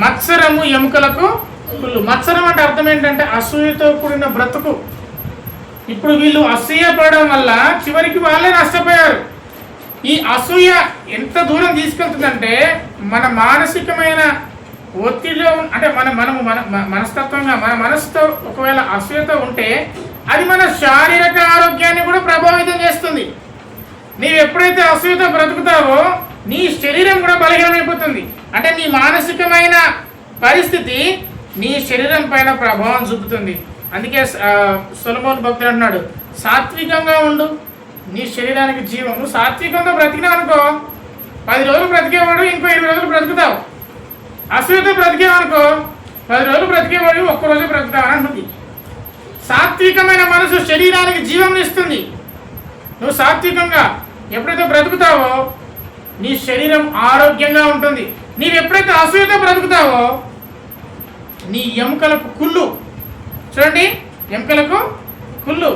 మత్సరము ఎముకలకు కుళ్ళు. మత్సరం అంటే అర్థం ఏంటంటే అసూయతో కూడిన బ్రతుకు. ఇప్పుడు వీళ్ళు అసూయపడడం వల్ల చివరికి వాళ్ళే నష్టపోయారు. ఈ అసూయ ఎంత దూరం తీసుకెళ్తుందంటే మన మానసికమైన ఒత్తిడిలో, అంటే మనస్తత్వంగా మన మనసుతో ఒకవేళ అసూయతో ఉంటే అది మన శారీరక ఆరోగ్యాన్ని కూడా ప్రభావితం చేస్తుంది. నీవు ఎప్పుడైతే అసూయతో బ్రతుకుతావో నీ శరీరం కూడా బలహీనమైపోతుంది. అంటే నీ మానసికమైన పరిస్థితి నీ శరీరం పైన ప్రభావం చూపుతుంది. అందుకే సొలొమోను భక్తుడు అంటున్నాడు, సాత్వికంగా ఉండు, నీ శరీరానికి జీవం. నువ్వు సాత్వికంగా బ్రతికినావు అనుకో 10 రోజులు బ్రతికేవాడు ఇంకో 20 రోజులు బ్రతుకుతావు. అసూయతో బ్రతికేవనుకో 10 రోజులు బ్రతికేవాడు ఒక్కరోజు బ్రతుకుతావు అంటుంది. సాత్వికమైన మనసు శరీరానికి జీవం ఇస్తుంది. నువ్వు సాత్వికంగా ఎప్పుడైతే బ్రతుకుతావో నీ శరీరం ఆరోగ్యంగా ఉంటుంది. నీవు ఎప్పుడైతే అసూయతో బ్రతుకుతావో నీ ఎముకలకు కుళ్ళు. చూడండి, ఎముకలకు కుళ్ళు.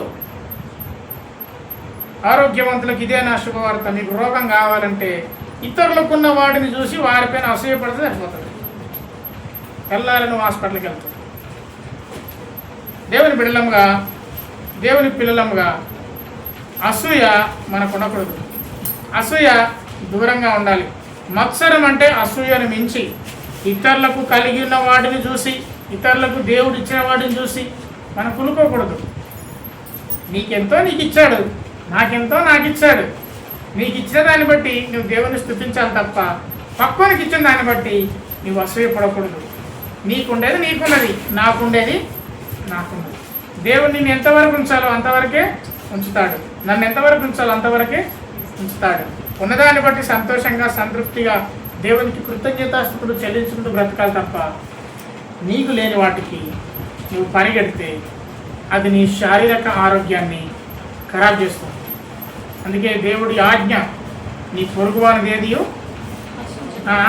ఆరోగ్యవంతులకు ఇదే నా శుభవార్త. మీకు రోగం కావాలంటే ఇతరులకున్న వాడిని చూసి వారిపైన అసూయపడితే సరిపోతుంది. తెల్లారి నువ్వు హాస్పిటల్కి వెళ్తావు. దేవుని బిడ్డలముగా, దేవుని పిల్లలముగా అసూయ మనకు ఉండకూడదు. అసూయ దూరంగా ఉండాలి. మత్సరం అంటే అసూయను మించి ఇతరులకు కలిగి ఉన్న వాటిని చూసి, ఇతరులకు దేవుడు ఇచ్చిన వాటిని చూసి మనం కులుకోకూడదు. నీకెంతో నీకు ఇచ్చాడు, నాకెంతో నాకు ఇచ్చాడు. నీకు ఇచ్చిన దాన్ని బట్టి నువ్వు దేవుని స్తుతించాలి తప్ప పక్కనకి ఇచ్చిన దాన్ని బట్టి నువ్వు అసూయపడకూడదు. నీకుండేది నీకున్నది, నాకుండేది నాకున్నది. దేవుడు నిన్ను ఎంతవరకు ఉంచాలో అంతవరకే ఉంచుతాడు, నన్ను ఎంతవరకు ఉంచాలో అంతవరకే ఉంచుతాడు. ఉన్నదాన్ని బట్టి సంతోషంగా సంతృప్తిగా దేవునికి కృతజ్ఞతాస్తుతులు చెల్లించుకుంటూ బ్రతకాలి తప్ప నీకు లేని వాటికి నువ్వు పరిగెడితే అది నీ శారీరక ఆరోగ్యాన్ని ఖరాబ్ చేస్తుంది. అందుకే దేవుడి ఆజ్ఞ, నీ పొరుగువాని ఏదియో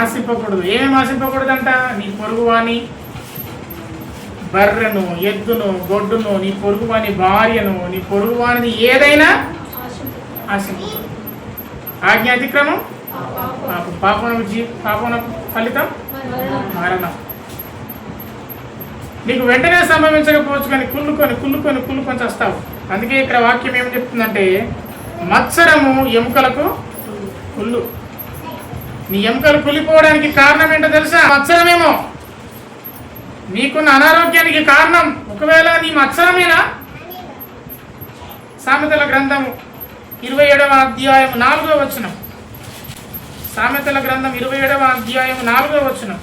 ఆశింపకూడదు. ఏమేమి ఆశింపకూడదంట? నీ పొరుగువాని బర్రెను, ఎద్దును, గొడ్డును, నీ పొరుగువాని భార్యను, నీ పొరుగువానిది ఏదైనా ఆశింపకూడదు. ఆజ్ఞ అతిక్రమం పాపన ఫలితం మరణం. నీకు వెంటనే సంభవించకపోవచ్చు, కానీ కుళ్ళుకొని వస్తావు. అందుకే ఇక్కడ వాక్యం ఏం చెప్తుందంటే, మత్సరము ఎముకలకు కుళ్ళు. నీ ఎముకలు కుళ్ళిపోవడానికి కారణం ఏంటో తెలుసా? మత్సరమేమో. నీకున్న అనారోగ్యానికి కారణం ఒకవేళ నీ మత్సరమేనా? సామెతల గ్రంథము 27వ అధ్యాయం 4వ వచనం. సామెతల గ్రంథం 27వ అధ్యాయం 4వ వచనం.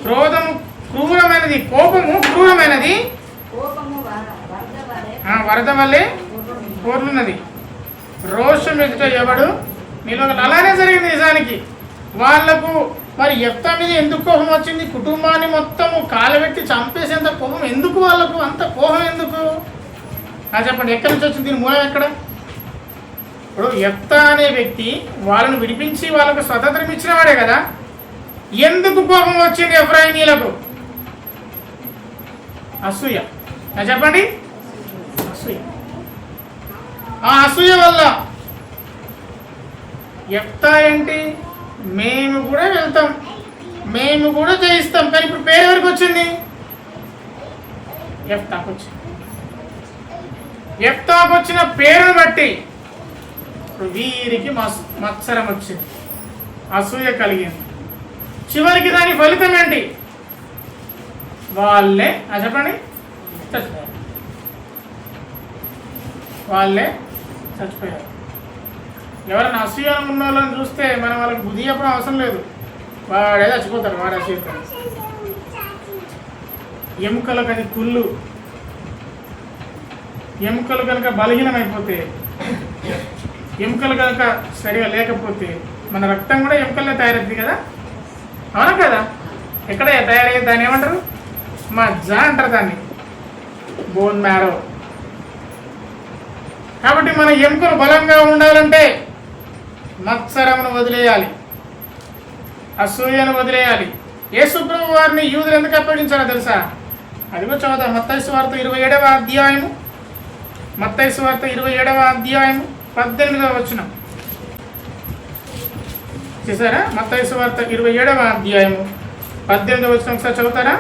క్రోధము క్రూరమైనది, కోపము క్రూరమైనది, వరద వల్లే కోర్లున్నది. రోషం ఎదుట ఎవడు నిలవగలడు. అలానే జరిగింది నిజానికి. వాళ్లకు మరి యెఫ్తా మీద ఎందుకు కోపం వచ్చింది? కుటుంబాన్ని మొత్తము కాలబెట్టి చంపేసేంత కోపం ఎందుకు? వాళ్ళకు అంత కోపం ఎందుకు? చెప్పండి, ఎక్కడి నుంచి వచ్చింది? దీని మూలం ఎక్కడ? ఇప్పుడు యెఫ్తా అనే వ్యక్తి వాళ్ళను విడిపించి వాళ్ళకు స్వతంత్రం ఇచ్చిన వాడే కదా. ఎందుకు కోపం వచ్చింది ఎఫ్రాయిమీలకు? అసూయ. చెప్పండి, అసూయ. ఆ అసూయ వల్ల యెఫ్తా ఏంటి? మేము కూడా వెళ్తాం, మేము కూడా జయిస్తాం. కానీ ఇప్పుడు పేరు ఎవరికి వచ్చింది? యెఫ్తాకు వచ్చింది. యెఫ్తాకు వచ్చిన పేరును బట్టి వీరికి మత్సరం వచ్చింది, అసూయ కలిగింది. చివరికి దాని ఫలితం ఏంటి? వాళ్ళే చెప్పండి చచ్చిపోయారు. వాళ్ళే చచ్చిపోయారు. ఎవరైనా అసూయ ఉన్న వాళ్ళని చూస్తే మనం వాళ్ళకి బుద్ధి చెప్పడం అవసరం లేదు. వాడే చచ్చిపోతారు, వాడే అసూయతారు. ఎముకలకు అది కుళ్ళు. ఎముకలు కనుక బలహీనమైపోతే, ఎముకలు కనుక సరిగా లేకపోతే మన రక్తం కూడా ఎముకల్లో తయారవుతుంది కదా, అవునా కదా? ఎక్కడ తయారయ్యేది? దాన్ని ఏమంటారు? మజ్జ అంటారు దాన్ని, బోన్ మ్యారో. కాబట్టి మన ఎముకలు బలంగా ఉండాలంటే మత్సరమును వదిలేయాలి, అసూయను వదిలేయాలి. యేసు ప్రభువు వారిని యూదులు ఎందుకు అప్పగించారో తెలుసా? అదిగో చదువుతాం. మత్తయి సువార్త 27వ అధ్యాయము, మత్తయి సువార్త 27వ అధ్యాయము 18వ వచనం. చూసారా? మత్తయి సువార్త 27వ అధ్యాయము 18వ వచనం ఒకసారి చదువుతారా?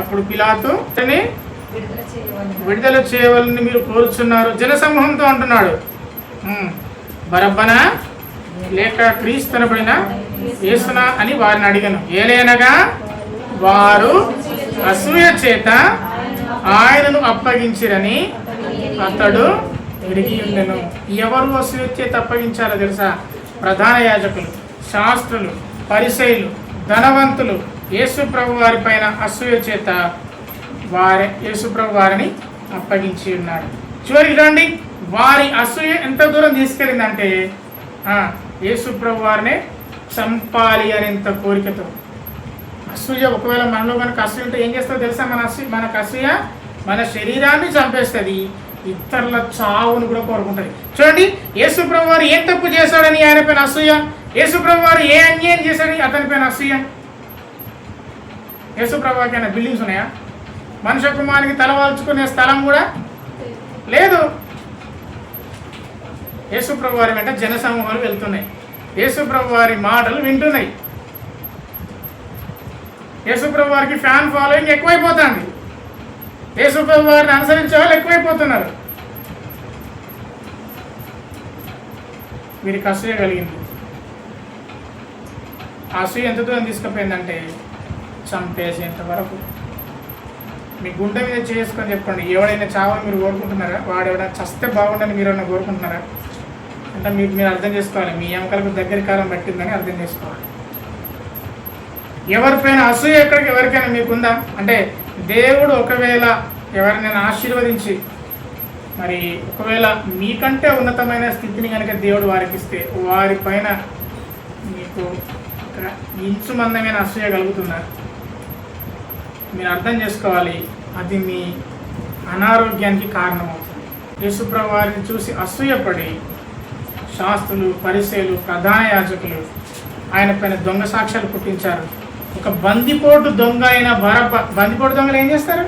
అప్పుడు పిలాతు విడుదల చేయవాలని మీరు కోరుచున్నారు. జనసమూహంతో అంటున్నాడు, బరబ్బనా లేక క్రీస్తునబడిన యేసునా అని వారిని అడిగాను. ఏలైనగా వారు అసూయ చేత ఆయనను అప్పగించిరని అతడు ఎరిగి ఉండెను. ఎవరు అసూయ చేత అప్పగించారో తెలుసా? ప్రధాన యాజకులు, శాస్త్రులు, పరిసయ్యులు, ధనవంతులు యేసు ప్రభు వారి పైన అసూయ చేత యేసు ప్రభు వారిని అప్పగించి ఉన్నాడు. చివరికి రండి, వారి అసూయ ఎంత దూరం తీసుకెళ్ళిందంటే యేసు ప్రభు వారిని చంపాలి అనేంత కోరికతో. అసూయ ఒకవేళ మనలో కనుక అసూయ ఉంటే ఏం చేస్తుందో తెలుసా? మనకు అసూయ మన శరీరాన్ని చంపేస్తుంది, ఇతరుల చావును కూడా కోరుకుంటుంది. చూడండి, యేసు ప్రభు వారు ఏం తప్పు చేశాడని ఆయన పైన అసూయ, యేసు ప్రభు వారు ఏ అన్యాయం చేశాడని అతని పైన అసూయ. యేసు ప్రభు వారికి బిల్డింగ్స్ ఉన్నాయా? మనుష్య కుమారునికి తలవాల్చుకునే స్థలం కూడా లేదు. యేసుప్రభు వారి వెంట జనసమూహాలు వెళ్తున్నాయి, యేసుప్రభు వారి మాటలు వింటున్నాయి. యేసుప్రభు వారికి ఫ్యాన్ ఫాలోయింగ్ ఎక్కువైపోతుంది, యేసుప్రభు వారిని అనుసరించే వాళ్ళు ఎక్కువైపోతున్నారు. వీరికి అసూయ కలిగింది. ఆ అసూయ ఎంత దూరం తీసుకుపోయిందంటే చంపేసేంత వరకు. మీ గుండె మీద చేసుకొని చెప్పండి, ఎవడైనా చావని మీరు కోరుకుంటున్నారా? వాడు ఎవడైనా చస్తే బాగుండని మీరు ఏమైనా కోరుకుంటున్నారా? అంటే మీరు అర్థం చేసుకోవాలి, మీ ఎముకలకు దగ్గర కాలం పట్టిందని అర్థం చేసుకోవాలి. ఎవరిపైన అసూయ ఎవరికైనా మీకుందా అంటే దేవుడు ఒకవేళ ఎవరినైనా ఆశీర్వదించి మరి ఒకవేళ మీకంటే ఉన్నతమైన స్థితిని కనుక దేవుడు వారికి ఇస్తే వారిపైన మీకు ఇంచు మందమైన అసూయ కలుగుతుందా? మీరు అర్థం చేసుకోవాలి, అది మీ అనారోగ్యానికి కారణమవుతుంది. యేసుప్రభు వారిని చూసి అసూయపడి శాస్త్రులు, పరిసయ్యులు, ప్రధాన యాజకులు ఆయన పైన దొంగ సాక్ష్యాలు పుట్టించారు. ఒక బందిపోటు దొంగ అయిన బందిపోటు దొంగలు ఏం చేస్తారు?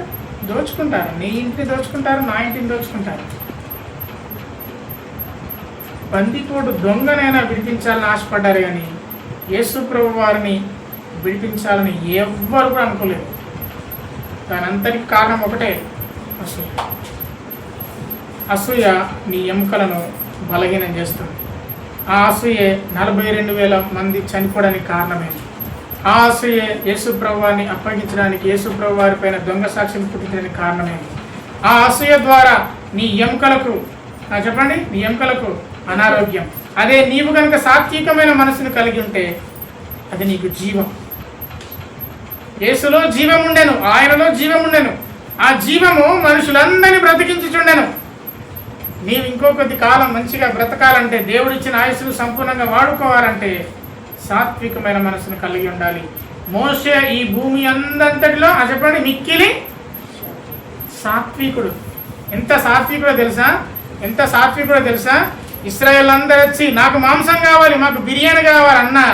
దోచుకుంటారు. నీ ఇంటిని దోచుకుంటారు, నా ఇంటిని దోచుకుంటారు. బందిపోటు దొంగనైనా విడిపించాలని ఆశపడ్డారు, కానీ యేసుప్రభు వారిని విడిపించాలని ఎవ్వరు కూడా అనుకోలేదు. దాని అంతటికి కారణం ఒకటే, అసూయ. అసూయ నీ ఎముకలను బలహీనం చేస్తుంది. ఆ అసూయే 42,000 మంది చనిపోవడానికి కారణమైంది. ఆ అసూయే యేసుప్రభు వారిని అప్పగించడానికి, యేసుప్రభు వారి పైన దొంగ సాక్ష్యం పుట్టించడానికి కారణమైంది. ఆ అసూయ ద్వారా నీ ఎముకలకు చెప్పండి, నీ ఎముకలకు అనారోగ్యం. అదే నీవు కనుక సాత్వికమైన మనసును కలిగి ఉంటే అది నీకు జీవం. యేసులో జీవం ఉండెను, ఆయనలో జీవం ఉండెను. ఆ జీవము మనుషులందరినీ బ్రతికించుచుండెను. నీవు ఇంకో కొద్ది కాలం మంచిగా బ్రతకాలంటే, దేవుడిచ్చిన ఆయుస్సును సంపూర్ణంగా వాడుకోవాలంటే సాత్వికమైన మనసును కలిగి ఉండాలి. మోషే ఈ భూమి అందంతటిలో చెప్పండి మిక్కిలి సాత్వికుడు. ఎంత సాత్వికుడో తెలుసా? ఎంత సాత్వికుడో తెలుసా? ఇశ్రాయేల్ అందరూ వచ్చి నాకు మాంసం కావాలి, మాకు బిర్యానీ కావాలన్నా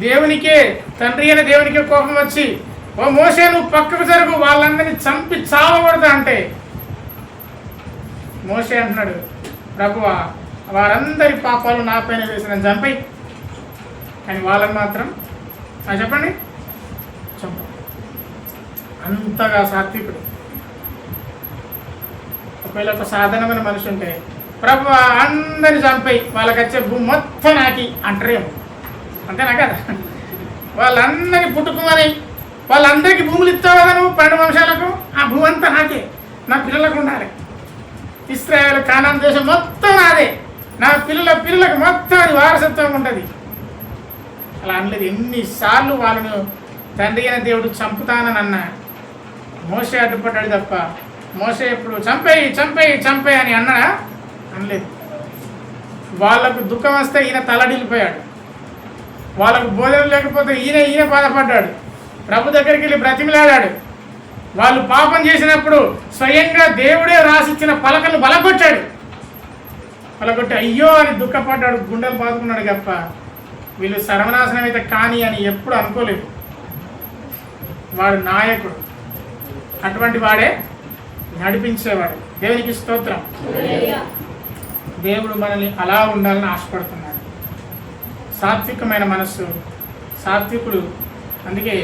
దేవునికే, తండ్రి అయిన దేవునికే కోపం వచ్చి, ఓ మోషే నువ్వు పక్కకు జరుగు, వాళ్ళందరినీ చంపి చావకూడదు అంటే మోషే అంటున్నాడు, ప్రభువా వారందరి పాపాలు నా పైన వేసిన చంపై, కానీ వాళ్ళని మాత్రం చెప్పండి చంప. అంతగా సాత్వికుడు. ఒకవేళ ఒక సాధారణమైన మనిషి ఉంటే ప్రభువా అందరిని చంపై, వాళ్ళకి వచ్చే భూమి మొత్తం నాకి అంటారేమో, అంతేనా కదా? వాళ్ళందరినీ పుట్టుకోమని, వాళ్ళందరికీ భూములు ఇస్తావు కదా నువ్వు 12 వంశాలకు, ఆ భూమి అంతా నాకే, నా పిల్లలకు ఉండాలి. ఇశ్రాయేలు కానాను దేశం మొత్తం నాదే, నా పిల్లలకు మొత్తం అది వారసత్వం ఉంటుంది. అలా అనలేదు. ఎన్నిసార్లు వాళ్ళను తండ్రి అయిన దేవుడు చంపుతానని అన్న మోషే అడ్డుపడ్డాడు తప్ప, మోషే ఎప్పుడు చంపేయి అని అన్నాడా? అనలేదు. వాళ్ళకు దుఃఖం వస్తే ఈయన తలడిల్లిపోయాడు, వాళ్ళకు భోజనం లేకపోతే ఈయన బాధపడ్డాడు, ప్రభు దగ్గరికి వెళ్ళి బ్రతిమిలాడాడు. వాళ్ళు పాపం చేసినప్పుడు స్వయంగా దేవుడే రాసిచ్చిన పలకలు బలగొట్టి అయ్యో అని దుఃఖపడ్డాడు, గుండెలు బాదుకున్నాడు తప్ప వీళ్ళు సర్వనాశనం అయితే కానీ అని ఎప్పుడు అనుకోలేదు. వాడు నాయకుడు, అటువంటి వాడే నడిపించేవాడు. దేవునికి స్తోత్రం. దేవుడు మనల్ని అలా ఉండాలని ఆశపడుతున్నాడు. సాత్వికమైన మనస్సు, సాత్వికుడు. అందుకే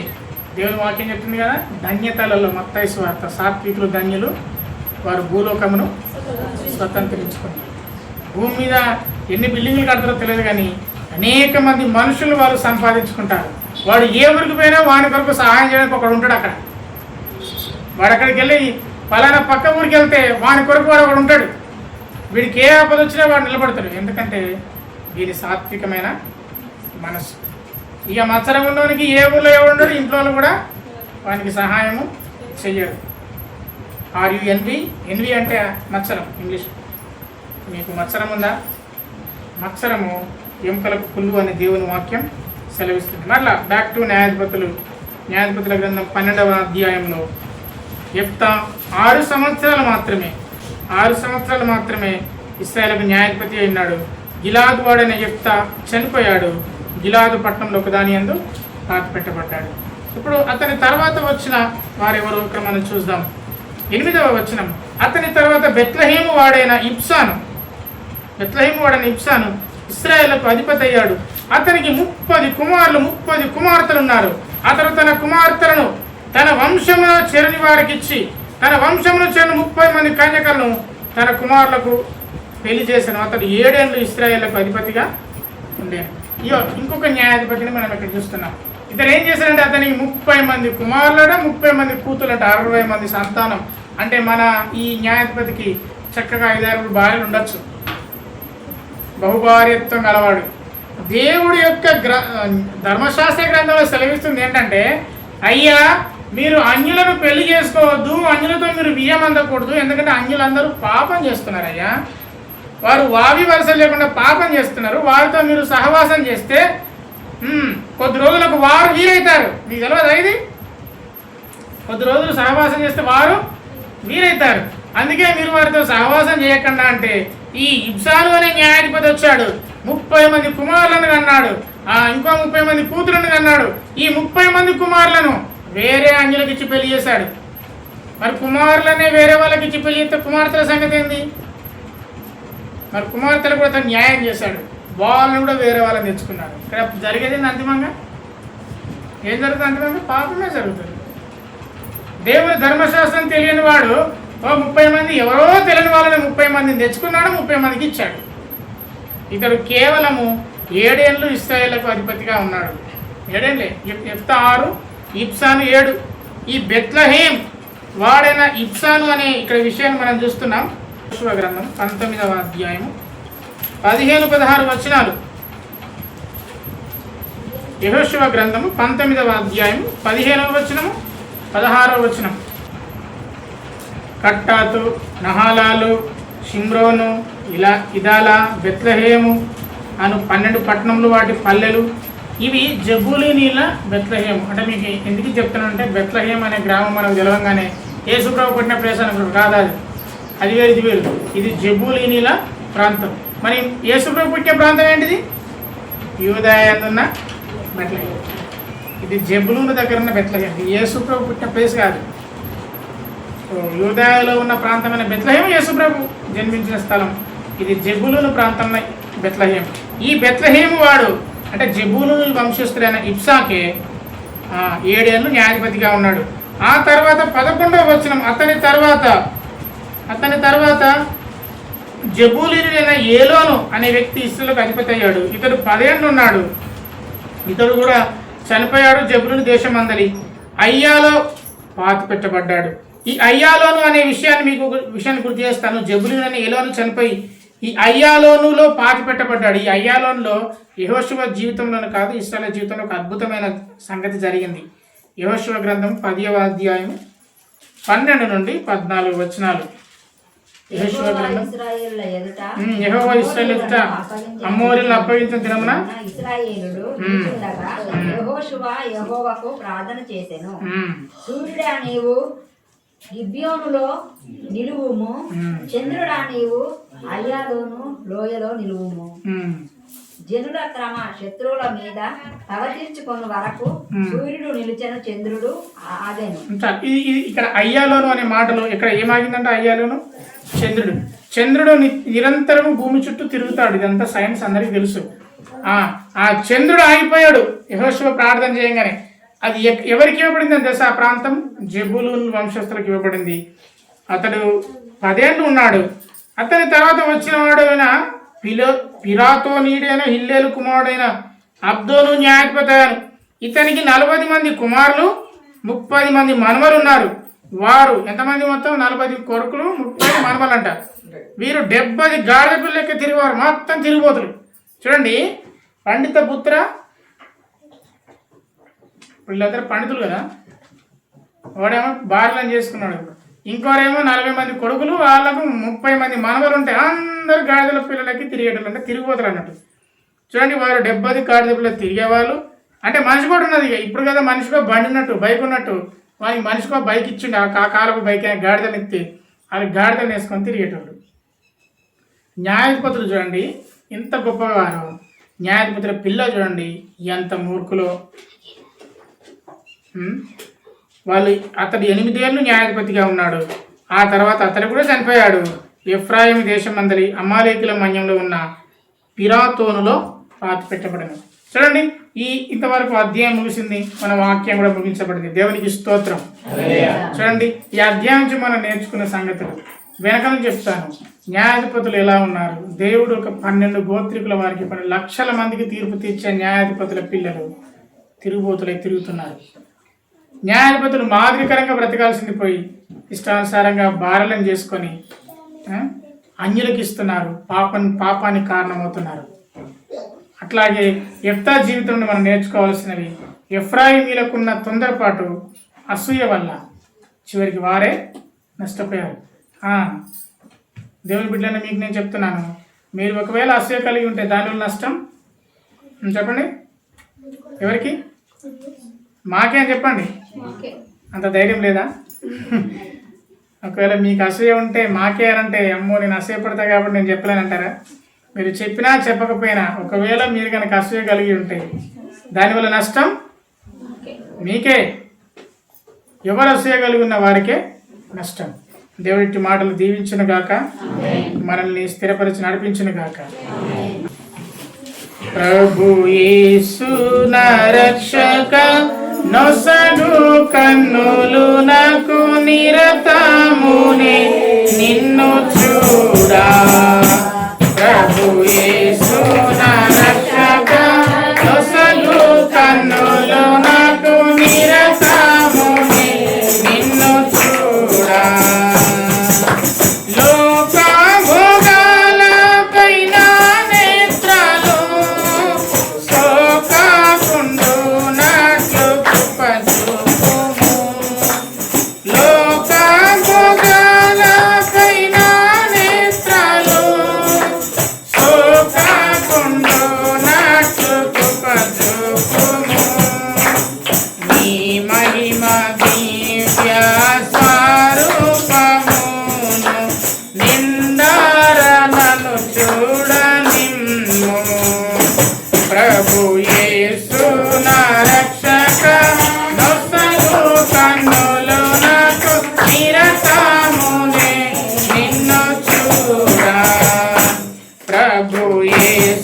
దేవుని వాక్యం చెప్తుంది కదా, ధన్యతలలో మత్తయి సువార్త, సాత్వికులు ధన్యులు వారు భూలోకమును స్వతంత్రించుకున్నారు. భూమి మీద ఎన్ని బిల్డింగ్లు కడతారో తెలియదు, కానీ అనేక మంది మనుషులు వారు సంపాదించుకుంటారు. వాడు ఏ ఊరికి పోయినా వాని కొరకు సహాయం చేయడానికి ఒకడు ఉంటాడు. వాడు అక్కడికి వెళ్ళి పలానా పక్క ఊరికి వెళ్తే వాని కొరకు వాడు ఒకడు ఉంటాడు. వీడికి ఏ ఆపద వచ్చినా వాడు నిలబడతాడు. ఎందుకంటే వీడి సాత్వికమైన మనసు. ఇక మత్సరం ఉన్నవానికి ఏ ఊళ్ళో ఎవడున్నాడు, ఇంట్లో కూడా వానికి సహాయము చెయ్యరు. ఆర్ యు ఎన్వి అంటే మత్సరం ఇంగ్లీష్. మీకు మత్సరం ఉందా? మత్సరము ఎముకలకు కుళ్ళు అని దేవుని వాక్యం సెలవిస్తుంది. మరలా బ్యాక్ టు న్యాయాధిపతుల గ్రంథం 12వ అధ్యాయంలో యెఫ్తా 6 సంవత్సరాలు మాత్రమే ఇశ్రాయేలుకు న్యాయాధిపతి అయినాడు. గిలాదు వాడైన యెఫ్తా చనిపోయాడు. గిలాదు పట్టణంలో ఒకదాని యందు పాతిపెట్టబడ్డాడు. ఇప్పుడు అతని తర్వాత వచ్చిన వారెవరు ఇక్కడ మనం చూద్దాం. 8వ వచనం. అతని తర్వాత బెత్లెహేము వాడైన ఇబ్సాను ఇశ్రాయేలుకు అధిపతి అయ్యాడు. అతనికి 30 కుమారులు 30 కుమార్తెలు ఉన్నారు. అతడు తన కుమార్తెలను తన వంశములో చేరని వారికి ఇచ్చి తన వంశంలో చేరిన 30 మంది కన్యకలను తన కుమారులకు పెళ్లి చేశాను. అతడు 7 ఏళ్ళు ఇశ్రాయేలుకు అధిపతిగా ఉండేను. ఇంకొక న్యాయాధిపతిని మనం ఇక్కడ చూస్తున్నాం. ఇతను ఏం చేశాడంటే అతనికి 30 మంది కుమారులట 30 మంది కూతులట 60 మంది సంతానం. అంటే మన ఈ న్యాయాధిపతికి చక్కగా 5-6 భార్యలు ఉండొచ్చు. బహుభార్యత్వం గలవాడు. దేవుడి యొక్క ధర్మశాస్త్ర గ్రంథంలో సెలవిస్తుంది ఏంటంటే, అయ్యా మీరు అన్యులను పెళ్లి చేసుకోవద్దు, అన్యులతో మీరు బియ్యం అందకూడదు, ఎందుకంటే అన్యులందరూ పాపం చేస్తున్నారు. అయ్యా వారు వావి వరుస లేకుండా పాపం చేస్తున్నారు. వారితో మీరు సహవాసం చేస్తే కొద్ది రోజులకు వారు వీరైతారు. మీకు తెలియదు ఇది? కొద్ది రోజులు సహవాసం చేస్తే వారు వీరైతారు. అందుకే మీరు వారితో సహవాసం చేయకుండా అంటే ఈ ఇబ్సాను అనే న్యాయాధిపతి వచ్చాడు. 30 మంది కుమారులను అన్నాడు, ఇంకో 30 మంది కూతురులను అన్నాడు. ఈ 30 మంది కుమారులను వేరే అన్యులకు ఇచ్చి పెళ్లి చేశాడు. మరి కుమారులనే వేరే వాళ్ళకి ఇచ్చి పెళ్లి చేస్తే కుమార్తెల సంగతి ఏంది? మరి కుమార్తెలు కూడా తను న్యాయం చేశాడు. వాళ్ళని కూడా వేరే వాళ్ళని తెచ్చుకున్నాడు. ఇక్కడ జరిగేది అంతిమంగా ఏం జరుగుతుంది? అంతిమంగా పాపమే జరుగుతుంది. దేవుని ధర్మశాస్త్రం తెలియని వాడు 30 మంది ఎవరో తెలియని వాళ్ళని 30 మందిని తెచ్చుకున్నాడు, 30 మందికి ఇచ్చాడు. ఇతడు కేవలము 7 ఏళ్ళు ఇశ్రాయేలుకు అధిపతిగా ఉన్నాడు. 7 ఏళ్ళే. యెఫ్తా 6, ఇబ్సాను 7. ఈ బెత్లెహేం వాడైన ఇబ్సాను అనే ఇక్కడ విషయాన్ని మనం చూస్తున్నాం. యెహోషువ గ్రంథం 19వ అధ్యాయము 15-16 వచనాలు. యెహోషువ గ్రంథము 19వ అధ్యాయము 15వ వచనము 16వ వచనం. కట్టాతు, నహాలాలు, షిమ్రోను, ఇదాలా, బెత్లెహేము అను 12 పట్టణములు వాటి పల్లెలు. ఇవి జబూలూనీల బెత్లెహేము. అంటే మీకు ఎందుకు చెప్తానంటే బెత్లెహేం అనే గ్రామం మనకు తెలవంగానే యేసుప్రభు పుట్టిన ప్లేస్ అనుకుంటారు. కాదు, అది వేరు ఇది వేరు. ఇది జబూలూనీల ప్రాంతం. మరి యేసుప్రభు పుట్టిన ప్రాంతం ఏంటిది? యూదాయనున్న బెత్లెహేం. ఇది జబూలూను దగ్గర ఉన్న బెత్లెహేం. యేసుప్రభు పుట్టిన ప్లేస్ కాదు. యూదాయలో ఉన్న ప్రాంతమైన బెత్లెహేం యేసుప్రభు జన్మించిన స్థలం. ఇది జబూలూను ప్రాంతంలో బెత్లెహేం. ఈ బెత్లెహేము వాడు అంటే జబూలూను వంశస్థుడైన ఇబ్సాకే 7 ఏళ్ళు న్యాయాధిపతిగా ఉన్నాడు. ఆ తర్వాత 11వ వచనం. అతని తర్వాత జబూలూనైన ఏలోను అనే వ్యక్తి ఇశ్రాయేలుకు అధిపతి అయ్యాడు. ఇతడు 10 ఏళ్ళు ఉన్నాడు. ఇతడు కూడా చనిపోయాడు. జబూలూను దేశం అందలి అయ్యాలో పాతి పెట్టబడ్డాడు. ఈ అయ్యాలోను అనే విషయాన్ని గుర్తు చేస్తాను. జబూలూను అనే ఏలోను చనిపోయి ఈ అయ్యాలోనులో పాతి పెట్టబడ్డాడు. ఈ అయ్యాలోనులో యెహోషువ జీవితంలోనే కాదు, ఇశ్రాయేలు జీవితంలో ఒక అద్భుతమైన సంగతి జరిగింది. యెహోషువ గ్రంథం 10వ అధ్యాయం 12 నుండి 14 వచనాలు. యెహోవా ఇశ్రాయేలు ఎదుట అమ్మోరీలను అప్పగించిన దినమున యెహోవాకు ప్రార్థన చేసెను. సూర్యుడా నీవు గిబ్యోనులో నిలువుము, చంద్రుడా నీవు అయ్యాలోను లోయలో నిలువుము. జనుల తమ శత్రువుల మీద పగ తీర్చుకున్న వరకు సూర్యుడు నిలిచెను, చంద్రుడు ఆగెను. ఇక్కడ అయ్యాలోను అనే మాటలో ఇక్కడ ఏమాగిందంటే అయ్యాలోను చంద్రుడు నిరంతరము భూమి చుట్టూ తిరుగుతాడు. ఇదంతా సైన్స్ అందరికీ తెలుసు. ఆ చంద్రుడు ఆగిపోయాడు యెహోషువ ప్రార్థన చేయగానే. అది ఎవరికి ఇవ్వబడింది అని తెలుసా? ఆ ప్రాంతం జబూలూను వంశస్థులకు ఇవ్వబడింది. అతడు 10 ఏళ్ళు ఉన్నాడు. అతని తర్వాత వచ్చిన వాడైన పిరాతోనీడైన హిల్లేలు కుమారుడైన అబ్దోను న్యాయాధిపతి అయ్యాను. ఇతనికి 40 మంది కుమారులు 30 మంది మనవలు ఉన్నారు. వారు ఎంతమంది? మొత్తం 40 కొడుకులు 30 మనవలు అంట. వీరు 70 గాడిద పిల్లలకి తిరిగేవారు. మొత్తం తిరిగిపోతులు. చూడండి, పండిత పుత్ర, వీళ్ళందరూ పండితులు కదా. వాడేమో భార్యలను చేసుకున్నాడు. ఇంకోరేమో 40 మంది కొడుకులు, వాళ్ళకు 30 మంది మనవలు ఉంటే అందరు గాడిదల పిల్లలకి తిరిగేటట్లు, అంటే తిరిగిపోతారు అన్నట్టు. చూడండి, వారు 70 గాడిద పిల్లలు తిరిగేవాళ్ళు. అంటే మనిషి కూడా ఉన్నది. ఇప్పుడు కదా మనిషికో బండి ఉన్నట్టు, బైక్ ఉన్నట్టు, వాళ్ళకి మనిషికో బైక్ ఇచ్చిండు. ఆ కాలపు బైక్ గాడిదలు ఎత్తి వాళ్ళకి గాడిదలు వేసుకొని తిరిగేటోళ్ళు. న్యాయాధిపతులు చూడండి ఎంత గొప్పవారు. న్యాయాధిపతుల పిల్ల చూడండి ఎంత మూర్ఖులో. వాళ్ళు అతడు 8 ఏళ్ళు న్యాయాధిపతిగా ఉన్నాడు. ఆ తర్వాత అతడు కూడా చనిపోయాడు. ఎఫ్రాయిము దేశం అందరి అమాలేకుల మన్యంలో ఉన్న పిరాతోనులో పాతి పెట్టబడను. చూడండి, ఇంతవరకు అధ్యాయం ముగిసింది. మన వాక్యం కూడా ముగించబడింది. దేవునికి స్తోత్రం. చూడండి, ఈ అధ్యాయం నుంచి మనం నేర్చుకున్న సంగతులు వెనకలు చెప్తాను. న్యాయాధిపతులు ఎలా ఉన్నారు? దేవుడు ఒక 12 గోత్రికుల వారికి 10 లక్షల మందికి తీర్పు తీర్చే న్యాయాధిపతుల పిల్లలు తిరుగుబోతులై తిరుగుతున్నారు. న్యాయాధిపతులు మాదిరికరంగా బ్రతకాల్సింది పోయి ఇష్టానుసారంగా బారలను చేసుకొని అన్యులకు ఇస్తున్నారు, పాపానికి కారణమవుతున్నారు. అట్లాగే యెఫ్తా జీవితం నుండి మనం నేర్చుకోవాల్సినవి, ఎఫ్రాయిమీలకున్న తొందరపాటు, అసూయ వల్ల చివరికి వారే నష్టపోయారు. దేవుని బిడ్డలని మీకు నేను చెప్తున్నాను, మీరు ఒకవేళ అసూయ కలిగి ఉంటే దానివల్ల నష్టం చెప్పండి. ఎవరికి? మాకే అని చెప్పండి. అంత ధైర్యం లేదా? ఒకవేళ మీకు అసూయ ఉంటే మాకే అంటే, అమ్మో నేను అసూయపడతా కాబట్టి నేను చెప్పలేనంటారా? మీరు చెప్పినా చెప్పకపోయినా ఒకవేళ మీరు కనుక అసూయ కలిగి ఉంటే దానివల్ల నష్టం మీకే. ఎవరు అసూయ కలిగి ఉన్న వారికే నష్టం. దేవుడి మాటలు దీవించును గాక, మనల్ని స్థిరపరిచి నడిపించును గాక. ప్రభు యేసు నా రక్షక, నొసగు కన్నులు నాకు నిరతమునే నిన్ను చూడా. ప్రభు యేసు నా రక్షక, నొసగు కన్నులు నాకు నిరతమునే నిన్ను చూడా. ప్రభు యేసు